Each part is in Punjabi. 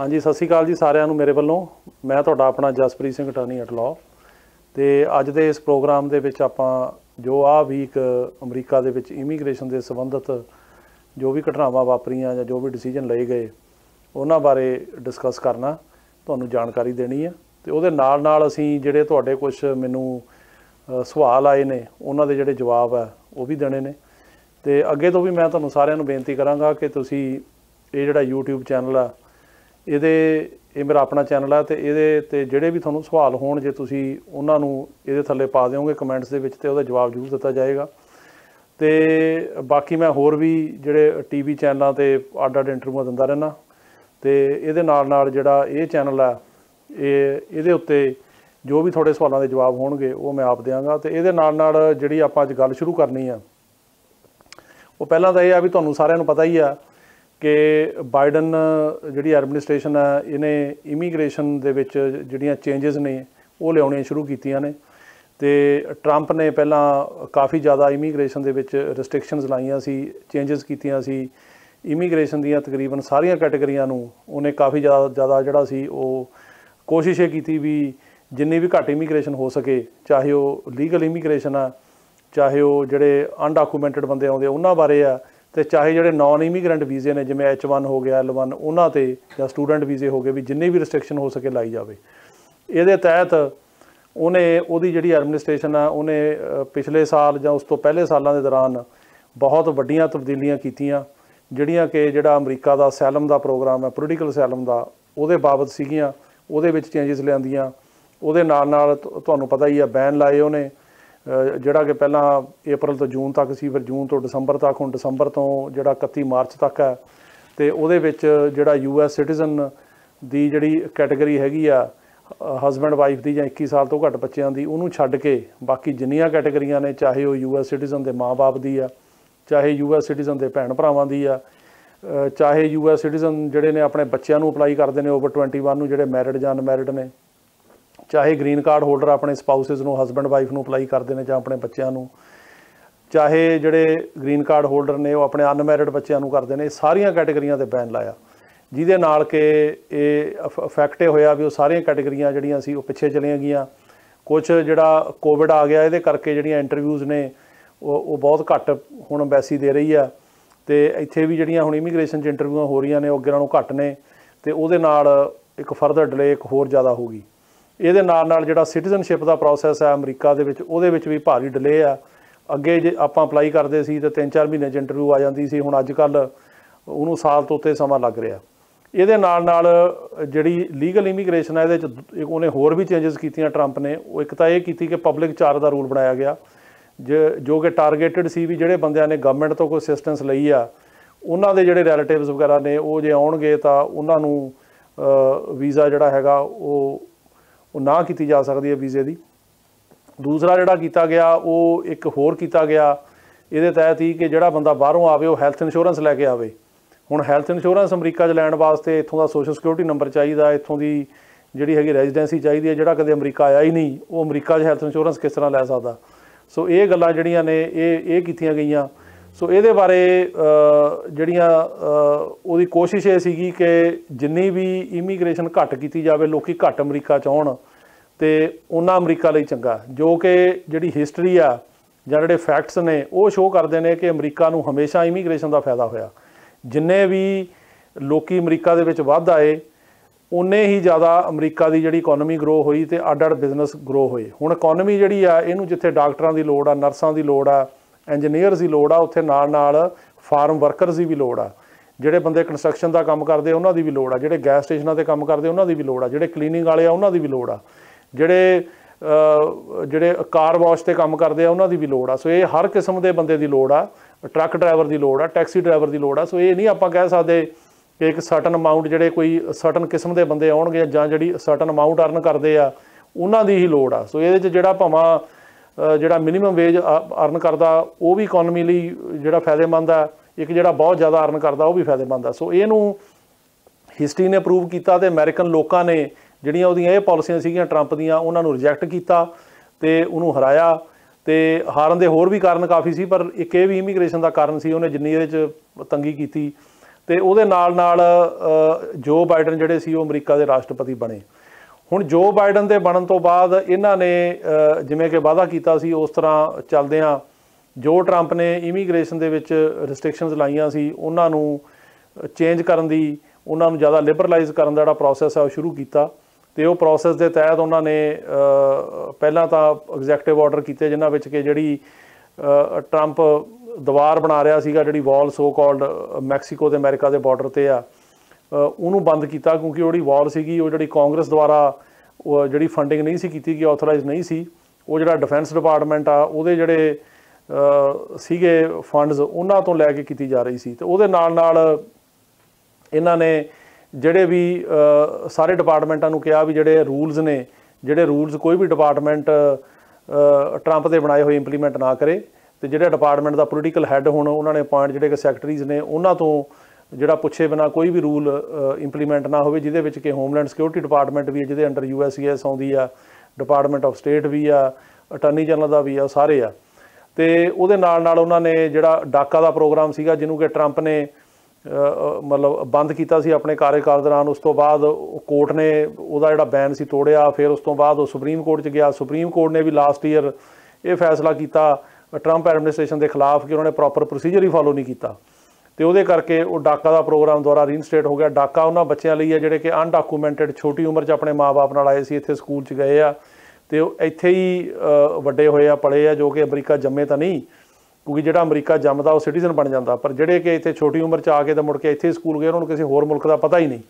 हाँ जी, सत श्री अकाल जी सारिਆਂ ਨੂੰ ਮੇਰੇ ਵੱਲੋਂ। मैं ਤੁਹਾਡਾ ਆਪਣਾ Jaspreet Singh attorney at law ਤੇ ਅੱਜ ਦੇ ਇਸ ਪ੍ਰੋਗਰਾਮ ਦੇ ਵਿੱਚ ਆਪਾਂ ਜੋ ਆ ਵੀਕ ਅਮਰੀਕਾ ਦੇ ਵਿੱਚ ਇਮੀਗ੍ਰੇਸ਼ਨ ਦੇ ਸੰਬੰਧਿਤ ਜੋ ਵੀ ਘਟਨਾਵਾਂ ਵਾਪਰੀਆਂ ਜਾਂ ਜੋ ਵੀ ਡਿਸੀਜਨ ਲਏ ਗਏ ਉਹਨਾਂ ਬਾਰੇ ਡਿਸਕਸ ਕਰਨਾ, ਤੁਹਾਨੂੰ ਜਾਣਕਾਰੀ ਦੇਣੀ ਹੈ। ਤੇ ਉਹਦੇ ਨਾਲ ਨਾਲ ਅਸੀਂ ਜਿਹੜੇ ਤੁਹਾਡੇ ਕੁਝ ਮੈਨੂੰ ਸਵਾਲ ਆਏ ਨੇ ਉਹਨਾਂ ਦੇ ਜਿਹੜੇ ਜਵਾਬ ਹੈ ਉਹ ਵੀ ਦੇਣੇ ਨੇ। ਤੇ ਅੱਗੇ ਤੋਂ ਵੀ ਮੈਂ ਤੁਹਾਨੂੰ ਸਾਰਿਆਂ ਨੂੰ ਬੇਨਤੀ ਕਰਾਂਗਾ ਕਿ ਤੁਸੀਂ ਇਹ ਜਿਹੜਾ YouTube ਚੈਨਲ ਆ ਇਹ ਮੇਰਾ ਆਪਣਾ ਚੈਨਲ ਹੈ ਤੇ ਇਹਦੇ ਤੇ ਜਿਹੜੇ ਵੀ ਤੁਹਾਨੂੰ ਸਵਾਲ ਹੋਣ ਜੇ ਤੁਸੀਂ ਉਹਨਾਂ ਨੂੰ ਇਹਦੇ ਥੱਲੇ ਪਾ ਦਿਓਗੇ ਕਮੈਂਟਸ ਦੇ ਵਿੱਚ ਤੇ ਉਹਦਾ ਜਵਾਬ ਜ਼ਰੂਰ ਦਿੱਤਾ ਜਾਏਗਾ। ਤੇ ਬਾਕੀ ਮੈਂ ਹੋਰ ਵੀ ਜਿਹੜੇ TV ਚੈਨਲਾਂ ਤੇ ਅੱਡ ਇੰਟਰਵਿਊ ਦਿੰਦਾ ਰਹਿਣਾ ਤੇ ਇਹਦੇ ਨਾਲ ਨਾਲ ਜਿਹੜਾ ਇਹ ਚੈਨਲ ਆ ਇਹਦੇ ਉੱਤੇ ਜੋ ਵੀ ਤੁਹਾਡੇ ਸਵਾਲਾਂ ਦੇ ਜਵਾਬ ਹੋਣਗੇ ਉਹ ਮੈਂ ਆਪ ਦਿਆਂਗਾ। ਤੇ ਇਹਦੇ ਨਾਲ ਨਾਲ ਜਿਹੜੀ ਆਪਾਂ ਅੱਜ ਗੱਲ ਸ਼ੁਰੂ ਕਰਨੀ ਆ ਉਹ ਪਹਿਲਾਂ ਤਾਂ ਇਹ ਆ ਵੀ ਤੁਹਾਨੂੰ ਸਾਰਿਆਂ ਨੂੰ ਪਤਾ ਹੀ ਆ कि बाइडन जी एडमिनिस्ट्रेशन है इन्हें इमीग्रेशन दे विच जिहड़ियां चेंजिस ने वो लियाउणियां शुरू कीतियां ने। ते ट्रंप ने पहलां काफ़ी ज़्यादा इमीग्रेशन दे विच रिस्ट्रिक्शनस लाइयां सी, चेंजिस कीतियां सी। इमीग्रेशन दीयां तकरीबन सारियां कैटेगरियां नूं उन्हें काफ़ी ज़्यादा जिहड़ा सी वो कोशिश ये कीती भी जिन्नी भी घट इमीग्रेशन हो सके, चाहे वो लीगल इमीग्रेशन आ, चाहे वो जिहड़े अनडाकूमैंटड बंदे आउंदे उन्हां बारे आ, तो चाहे जोड़े नॉन इमीग्रेंट वीज़े ने जिमें H1 हो गया, L1 उन्होंने या स्टूडेंट वीज़े हो गए भी जिन्नी भी रिस्ट्रिक्शन हो सके लाई जाए। ये तहत उन्हें उहदी जिहड़ी एडमिनिस्ट्रेशन है उन्हें पिछले साल या उस तो पहले सालों के दौरान बहुत वड्डियां तब्दीलियां कीतियां जिहड़ियां कि जिहड़ा अमरीका का असैलम का प्रोग्राम है, पोलिटिकल असैलम का उहदे बाबत सीगियां, उहदे विच चेंजिस लिआंदियां। उहदे नाल तुहानूं पता ही है बैन लाए उन्हें जिहड़ा कि पहला अप्रैल तो जून तक सी, फिर जून तो दिसंबर तक, हुण दिसंबर तो जिहड़ा 31 मार्च तक है। तो उहदे विच जिहड़ा US सिटीजन दी जिहड़ी कैटेगरी हैगी आ हसबैंड वाइफ दी जां 21 साल तो घट बच्चों की उन्होंने छड्ड के बाकी जिन्नियां कैटेगरियां ने, चाहे वो US सिटीजन के माँ बाप दी आ, चाहे US सिटीजन के भैन भरावां दी आ, चाहे US सिटीजन जिहड़े ने अपने बच्चों नूं अपलाई करते हैं ओवर 21 नूं जिहड़े मैरिड जां अनमैरिड ने, चाहे ग्रीन कार्ड होल्डर अपने स्पाउसिस नूं हसबैंड वाइफ नूं अपलाई करते हैं जां अपने बच्चों नूं, चाहे जिहड़े ग्रीन कार्ड होल्डर ने वो अपने अनमैरिड बच्चों नूं करते हैं, सारियां कैटेगरियां ते बैन लाया जिहदे नाल कि इफैक्ट होया भी वो सारियां कैटेगरियां जिहड़ियां सी वो पिछे चलियां गईयां। कुछ जिहड़ा कोविड आ गया इहदे करके जिहड़ियां इंटरव्यूज़ ने वो बहुत घट हुण एम्बैसी दे रही है। तो इत्थे भी जिहड़ियां हुण इमीग्रेशन च इंटरव्यूआं हो रही ने अगे नालों घट ने ते उहदे नाल एक फर्दर डिले एक होर ज़्यादा होगी। ਇਹਦੇ ਨਾਲ ਜਿਹੜਾ ਸਿਟੀਜ਼ਨਸ਼ਿਪ ਦਾ ਪ੍ਰੋਸੈਸ ਹੈ ਅਮਰੀਕਾ ਦੇ ਵਿੱਚ ਉਹਦੇ ਵਿੱਚ ਵੀ ਭਾਰੀ ਡਿਲੇ ਆ। ਅੱਗੇ ਜੇ ਆਪਾਂ ਅਪਲਾਈ ਕਰਦੇ ਸੀ ਤਾਂ 3-4 ਮਹੀਨੇ 'ਚ ਇੰਟਰਵਿਊ ਆ ਜਾਂਦੀ ਸੀ, ਹੁਣ ਅੱਜ ਕੱਲ੍ਹ ਉਹਨੂੰ ਸਾਲ ਤੋਂ ਉੱਤੇ ਸਮਾਂ ਲੱਗ ਰਿਹਾ। ਇਹਦੇ ਨਾਲ ਜਿਹੜੀ ਲੀਗਲ ਇਮੀਗ੍ਰੇਸ਼ਨ ਹੈ ਇਹਦੇ 'ਚ ਉਹਨੇ ਹੋਰ ਵੀ ਚੇਂਜਸ ਕੀਤੀਆਂ ਟਰੰਪ ਨੇ। ਉਹ ਇੱਕ ਤਾਂ ਇਹ ਕੀਤੀ ਕਿ ਪਬਲਿਕ ਚਾਰਜ ਦਾ ਰੂਲ ਬਣਾਇਆ ਗਿਆ ਜੋ ਕਿ ਟਾਰਗੇਟਡ ਸੀ ਵੀ ਜਿਹੜੇ ਬੰਦਿਆਂ ਨੇ ਗਵਰਨਮੈਂਟ ਤੋਂ ਕੋਈ ਅਸਿਸਟੈਂਸ ਲਈ ਆ ਉਹਨਾਂ ਦੇ ਜਿਹੜੇ ਰਿਲੇਟਿਵਸ ਵਗੈਰਾ ਨੇ ਉਹ ਜੇ ਆਉਣਗੇ ਤਾਂ ਉਹਨਾਂ ਨੂੰ ਵੀਜ਼ਾ ਜਿਹੜਾ ਹੈਗਾ ਉਹ ना की जा सकती है वीज़े की। दूसरा जिहड़ा कीता गया वो एक होर कीता गया ये तहत ही कि जिहड़ा बंदा बाहरों आवे वो हैल्थ इंश्योरेंस लैके आवे। हुण हैल्थ इंश्योरेंस अमरीका च लैण वास्ते इत्थों का सोशल सिक्योरिटी नंबर चाहिए, इत्थों की जिहड़ी हैगी रेजिडेंसी चाहिए है। जिहड़ा कदे अमरीका आया ही नहीं वो अमरीका च हैल्थ इंश्योरेंस किस तरह लै सकदा। सो ये गल्लां जिहड़ियां ने ये कीतियां गईयां। सो ये बारे जिहड़ियां उहदी कोशिश ये सीगी कि जिन्नी भी इमीग्रेशन घट की जाए, लोग घट अमरीका च आउण तो उन्ना अमरीका लई चंगा। जो कि जिहड़ी हिस्टरी आ जां जिहड़े फैक्ट्स ने वो शो करते हैं कि अमरीका नूं हमेशा इमीग्रेशन का फायदा होया। जिन्ने भी लोकी अमरीका दे विच वध आए उन्ने ही ज़्यादा अमरीका की जिहड़ी इकोनॉमी ग्रो हुई तो अड बिजनस ग्रो होए। हुण इकोनॉमी जिहड़ी आ इहनूं जिथे डॉक्टरां की लोड़ आ, नर्सां की लोड़ आ, इंजीनियर्स की लोड़ आ, उत्थे नाल फार्म वर्करस की भी लोड़ आ। जिहड़े बंदे कंस्ट्रक्शन का काम करते उन्हां दी भी लोड़ आ, जिहड़े गैस स्टेशनां ते काम करते उन्हां दी भी लोड़ आ, जिहड़े क्लीनिंग वाले आ उन्हां दी भी लोड़ आ, जिहड़े कार वॉश ते काम करते उन्हां दी भी लोड़ आ। सो ये हर किस्म के बंदे की लोड़ आ, ट्रक ड्राइवर की लोड़ आ, टैक्सी ड्राइवर की लोड़ आ। सो ये नहीं आपां कह सकते कि एक सर्टन अमाउंट जिहड़े कोई सर्टन किस्म के बंदे आउणगे जां जिहड़ी सर्टन अमाउंट अर्न करते आ उन्हां दी ही लोड़ आ। सो ये जिहड़ा भावां जिहड़ा मिनीमम वेज अर्न करता वो भी इकोनॉमी लई जिहड़ा फायदेमंद आ, एक जिहड़ा बहुत ज़्यादा अर्न करता वो भी फायदेमंद आ। सो इहनूं हिस्टरी ने प्रूव किया तो अमेरिकन लोगों ने ਜਿਹੜੀਆਂ ਉਹਦੀਆਂ ਇਹ ਪਾਲਿਸੀਆਂ ਸੀਗੀਆਂ ਟਰੰਪ ਦੀਆਂ ਉਹਨਾਂ ਨੂੰ ਰਿਜੈਕਟ ਕੀਤਾ ਤੇ ਉਹਨੂੰ ਹਰਾਇਆ। ਤੇ ਹਾਰਨ ਦੇ ਹੋਰ ਵੀ ਕਾਰਨ ਕਾਫੀ ਸੀ, ਪਰ ਇੱਕ ਇਹ ਵੀ ਇਮੀਗ੍ਰੇਸ਼ਨ ਦਾ ਕਾਰਨ ਸੀ। ਉਹਨੇ ਜਿੰਨੀ ਇਹਦੇ 'ਚ ਤੰਗੀ ਕੀਤੀ ਤੇ ਉਹਦੇ ਨਾਲ ਜੋ ਬਾਈਡਨ ਜਿਹੜੇ ਸੀ ਉਹ ਅਮਰੀਕਾ ਦੇ ਰਾਸ਼ਟਰਪਤੀ ਬਣੇ। ਹੁਣ ਜੋ ਬਾਈਡਨ ਦੇ ਬਣਨ ਤੋਂ ਬਾਅਦ ਇਹਨਾਂ ਨੇ ਜਿਵੇਂ ਕਿ ਵਾਅਦਾ ਕੀਤਾ ਸੀ ਉਸ ਤਰ੍ਹਾਂ ਚੱਲਦਿਆਂ ਜੋ ਟਰੰਪ ਨੇ ਇਮੀਗ੍ਰੇਸ਼ਨ ਦੇ ਵਿੱਚ ਰਿਸਟ੍ਰਿਕਸ਼ਨਸ ਲਾਈਆਂ ਸੀ ਉਹਨਾਂ ਨੂੰ ਚੇਂਜ ਕਰਨ ਦੀ, ਉਹਨਾਂ ਨੂੰ ਜ਼ਿਆਦਾ ਲਿਬਰਲਾਈਜ਼ ਕਰਨ ਦਾ ਜਿਹੜਾ ਪ੍ਰੋਸੈਸ ਹੈ ਉਹ ਸ਼ੁਰੂ ਕੀਤਾ। ਤੇ ਉਹ ਪ੍ਰੋਸੈਸ ਦੇ ਤਹਿਤ ਉਹਨਾਂ ਨੇ ਪਹਿਲਾਂ ਤਾਂ ਐਗਜ਼ੈਕਟਿਵ ਆਰਡਰ ਕੀਤੇ ਜਿਨ੍ਹਾਂ ਵਿੱਚ ਕਿ ਜਿਹੜੀ ਟਰੰਪ ਦੀਵਾਰ ਬਣਾ ਰਿਹਾ ਸੀਗਾ, ਜਿਹੜੀ ਵਾਲ ਸੋ ਕਾਲਡ ਮੈਕਸੀਕੋ ਤੇ ਅਮਰੀਕਾ ਦੇ ਬਾਰਡਰ ਤੇ ਆ, ਉਹਨੂੰ ਬੰਦ ਕੀਤਾ ਕਿਉਂਕਿ ਉਹ ਜਿਹੜੀ ਵਾਲ ਸੀਗੀ ਉਹ ਜਿਹੜੀ ਕਾਂਗਰਸ ਦੁਆਰਾ ਜਿਹੜੀ ਫੰਡਿੰਗ ਨਹੀਂ ਸੀ ਕੀਤੀ ਗਈ, ਆਥੋਰਾਈਜ਼ ਨਹੀਂ ਸੀ। ਉਹ ਜਿਹੜਾ ਡਿਫੈਂਸ ਡਿਪਾਰਟਮੈਂਟ ਆ ਉਹਦੇ ਜਿਹੜੇ ਸੀਗੇ ਫੰਡਸ ਉਹਨਾਂ ਤੋਂ ਲੈ ਕੇ ਕੀਤੀ ਜਾ ਰਹੀ ਸੀ। ਤੇ ਉਹਦੇ ਨਾਲ ਇਹਨਾਂ ਨੇ ਜਿਹੜੇ ਵੀ ਸਾਰੇ ਡਿਪਾਰਟਮੈਂਟਾਂ ਨੂੰ ਕਿਹਾ ਵੀ ਜਿਹੜੇ ਰੂਲਸ ਕੋਈ ਵੀ ਡਿਪਾਰਟਮੈਂਟ ਟਰੰਪ ਦੇ ਬਣਾਏ ਹੋਏ ਇੰਪਲੀਮੈਂਟ ਨਾ ਕਰੇ। ਤੇ ਜਿਹੜੇ ਡਿਪਾਰਟਮੈਂਟ ਦਾ ਪੋਲੀਟੀਕਲ ਹੈੱਡ ਹੁਣ ਉਹਨਾਂ ਨੇ ਅਪਾਇੰਟ ਜਿਹੜੇ ਕਿ ਸੈਕਟਰੀਜ਼ ਨੇ ਉਹਨਾਂ ਤੋਂ ਜਿਹੜਾ ਪੁੱਛੇ ਬਿਨਾਂ ਕੋਈ ਵੀ ਰੂਲ ਇੰਪਲੀਮੈਂਟ ਨਾ ਹੋਵੇ, ਜਿਹਦੇ ਵਿੱਚ ਕਿ ਹੋਮਲੈਂਡ ਸਿਕਿਉਰਿਟੀ ਡਿਪਾਰਟਮੈਂਟ ਵੀ ਹੈ ਜਿਹਦੇ ਅੰਡਰ USCIS ਆਉਂਦੀ ਆ, ਡਿਪਾਰਟਮੈਂਟ ਆਫ ਸਟੇਟ ਵੀ ਆ, ਅਟਾਰਨੀ ਜਨਰਲ ਦਾ ਵੀ ਆ, ਸਾਰੇ ਆ। ਤੇ ਉਹਦੇ ਨਾਲ ਉਹਨਾਂ ਨੇ ਜਿਹੜਾ ਡਾਕਾ ਦਾ ਪ੍ਰੋਗਰਾਮ ਸੀਗਾ ਜਿਹਨੂੰ ਕਿ ਟਰੰਪ ਨੇ ਮਤਲਬ ਬੰਦ ਕੀਤਾ ਸੀ ਆਪਣੇ ਕਾਰਜਕਾਲ ਦੌਰਾਨ, ਉਸ ਤੋਂ ਬਾਅਦ ਕੋਰਟ ਨੇ ਉਹਦਾ ਜਿਹੜਾ ਬੈਨ ਸੀ ਤੋੜਿਆ। ਫਿਰ ਉਸ ਤੋਂ ਬਾਅਦ ਉਹ ਸੁਪਰੀਮ ਕੋਰਟ 'ਚ ਗਿਆ। ਸੁਪਰੀਮ ਕੋਰਟ ਨੇ ਵੀ ਲਾਸਟ ਈਅਰ ਇਹ ਫੈਸਲਾ ਕੀਤਾ ਟਰੰਪ ਐਡਮਿਨਿਸਟ੍ਰੇਸ਼ਨ ਦੇ ਖਿਲਾਫ ਕਿ ਉਹਨਾਂ ਨੇ ਪ੍ਰੋਪਰ ਪ੍ਰੋਸੀਜਰ ਹੀ ਫੋਲੋ ਨਹੀਂ ਕੀਤਾ। ਤੇ ਉਹਦੇ ਕਰਕੇ ਉਹ ਡਾਕਾ ਦਾ ਪ੍ਰੋਗਰਾਮ ਦੁਆਰਾ ਰੀਇਨਸਟੇਟ ਹੋ ਗਿਆ। ਡਾਕਾ ਉਹਨਾਂ ਬੱਚਿਆਂ ਲਈ ਹੈ ਜਿਹੜੇ ਕਿ ਅਨਡਾਕੂਮੈਂਟਡ ਛੋਟੀ ਉਮਰ 'ਚ ਆਪਣੇ ਮਾਂ-ਬਾਪ ਨਾਲ ਆਏ ਸੀ, ਇੱਥੇ ਸਕੂਲ 'ਚ ਗਏ ਆ ਤੇ ਉਹ ਇੱਥੇ ਹੀ ਵੱਡੇ ਹੋਏ ਆ, ਪਲੇ ਆ, ਜੋ ਕਿ ਅਮਰੀਕਾ ਜੰਮੇ ਤਾਂ ਨਹੀਂ, ਕਿਉਂਕਿ ਜਿਹੜਾ ਅਮਰੀਕਾ ਜੰਮਦਾ ਉਹ ਸਿਟੀਜ਼ਨ ਬਣ ਜਾਂਦਾ, ਪਰ ਜਿਹੜੇ ਕਿ ਇੱਥੇ ਛੋਟੀ ਉਮਰ 'ਚ ਆ ਕੇ ਤਾਂ ਮੁੜ ਕੇ ਇੱਥੇ ਸਕੂਲ ਗਏ ਉਹਨਾਂ ਨੂੰ ਕਿਸੇ ਹੋਰ ਮੁਲਕ ਦਾ ਪਤਾ ਹੀ ਨਹੀਂ।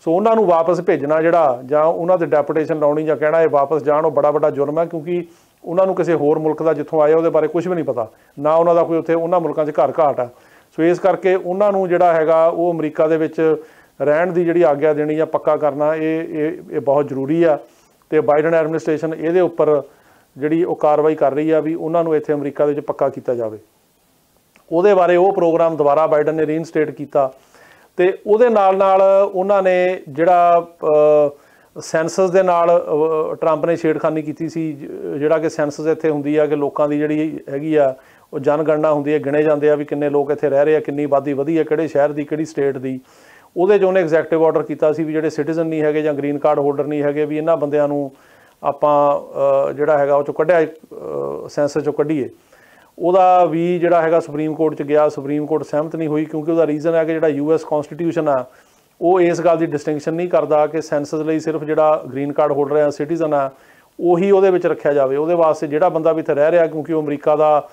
ਸੋ ਉਹਨਾਂ ਨੂੰ ਵਾਪਸ ਭੇਜਣਾ ਜਿਹੜਾ ਜਾਂ ਉਹਨਾਂ ਦੇ ਡੈਪੂਟੇਸ਼ਨ ਲਾਉਣੀ ਜਾਂ ਕਹਿਣਾ ਇਹ ਵਾਪਸ ਜਾਣ, ਉਹ ਬੜਾ ਵੱਡਾ ਜੁਰਮ ਹੈ, ਕਿਉਂਕਿ ਉਹਨਾਂ ਨੂੰ ਕਿਸੇ ਹੋਰ ਮੁਲਕ ਦਾ ਜਿੱਥੋਂ ਆਏ ਉਹਦੇ ਬਾਰੇ ਕੁਝ ਵੀ ਨਹੀਂ ਪਤਾ, ਨਾ ਉਹਨਾਂ ਦਾ ਕੋਈ ਉੱਥੇ ਉਹਨਾਂ ਮੁਲਕਾਂ 'ਚ ਘਰ ਘਾਟ ਆ। ਸੋ ਇਸ ਕਰਕੇ ਉਹਨਾਂ ਨੂੰ ਜਿਹੜਾ ਹੈਗਾ ਉਹ ਅਮਰੀਕਾ ਦੇ ਵਿੱਚ ਰਹਿਣ ਦੀ ਜਿਹੜੀ ਆਗਿਆ ਦੇਣੀ ਜਾਂ ਪੱਕਾ ਕਰਨਾ ਇਹ ਬਹੁਤ ਜ਼ਰੂਰੀ ਆ। ਤੇ ਬਾਈਡਨ ਐਡਮਿਨਿਸਟ੍ਰੇਸ਼ਨ ਇਹਦੇ ਉੱਪਰ ਜਿਹੜੀ ਉਹ ਕਾਰਵਾਈ ਕਰ ਰਹੀ ਆ ਵੀ ਉਹਨਾਂ ਨੂੰ ਇੱਥੇ ਅਮਰੀਕਾ ਦੇ ਵਿੱਚ ਪੱਕਾ ਕੀਤਾ ਜਾਵੇ। ਉਹਦੇ ਬਾਰੇ ਉਹ ਪ੍ਰੋਗਰਾਮ ਦੁਬਾਰਾ ਬਾਈਡਨ ਨੇ ਰੀਇਨਸਟੇਟ ਕੀਤਾ। ਤੇ ਉਹਦੇ ਨਾਲ ਉਹਨਾਂ ਨੇ ਜਿਹੜਾ ਸੈਂਸਸ ਦੇ ਨਾਲ ਟਰੰਪ ਨੇ ਛੇੜਖਾਨੀ ਕੀਤੀ ਸੀ, ਜਿਹੜਾ ਕਿ ਸੈਂਸਸ ਇੱਥੇ ਹੁੰਦੀ ਆ ਕਿ ਲੋਕਾਂ ਦੀ ਜਿਹੜੀ ਹੈਗੀ ਆ ਉਹ ਜਨਗਣਨਾ ਹੁੰਦੀ ਹੈ, ਗਿਣੇ ਜਾਂਦੇ ਆ ਵੀ ਕਿੰਨੇ ਲੋਕ ਇੱਥੇ ਰਹਿ ਰਹੇ ਆ, ਕਿੰਨੀ ਆਬਾਦੀ ਵਧੀ ਹੈ, ਕਿਹੜੇ ਸ਼ਹਿਰ ਦੀ, ਕਿਹੜੀ ਸਟੇਟ ਦੀ। ਉਹਦੇ 'ਚ ਉਹਨੇ ਐਗਜ਼ੈਕਟਿਵ ਆਰਡਰ ਕੀਤਾ ਸੀ ਵੀ ਜਿਹੜੇ ਸਿਟੀਜ਼ਨ ਨਹੀਂ ਹੈਗੇ ਜਾਂ ਗ੍ਰੀਨ ਕਾਰਡ ਹੋਲਡਰ ਨਹੀਂ ਹੈਗੇ ਵੀ ਇਹਨਾਂ ਬੰਦਿਆਂ ਨੂੰ ਆਪਾਂ ਜਿਹੜਾ ਹੈਗਾ ਉਹ 'ਚੋਂ ਕੱਢਿਆ, ਸੈਂਸਸ 'ਚੋਂ ਕੱਢੀਏ। ਉਹਦਾ ਵੀ ਜਿਹੜਾ ਹੈਗਾ ਸੁਪਰੀਮ ਕੋਰਟ 'ਚ ਗਿਆ, ਸੁਪਰੀਮ ਕੋਰਟ ਸਹਿਮਤ ਨਹੀਂ ਹੋਈ ਕਿਉਂਕਿ ਉਹਦਾ ਰੀਜ਼ਨ ਹੈ ਕਿ ਜਿਹੜਾ US ਕੌਂਸਟੀਟਿਊਸ਼ਨ ਆ ਉਹ ਇਸ ਗੱਲ ਦੀ ਡਿਸਟਿੰਕਸ਼ਨ ਨਹੀਂ ਕਰਦਾ ਕਿ ਸੈਂਸਸ ਲਈ ਸਿਰਫ ਜਿਹੜਾ ਗ੍ਰੀਨ ਕਾਰਡ ਹੋਲਡਰ ਆ, ਸਿਟੀਜ਼ਨ ਆ, ਉਹੀ ਉਹਦੇ ਵਿੱਚ ਰੱਖਿਆ ਜਾਵੇ। ਉਹਦੇ ਵਾਸਤੇ ਜਿਹੜਾ ਬੰਦਾ ਵੀ ਇੱਥੇ ਰਹਿ ਰਿਹਾ ਕਿਉਂਕਿ ਉਹ ਅਮਰੀਕਾ ਦਾ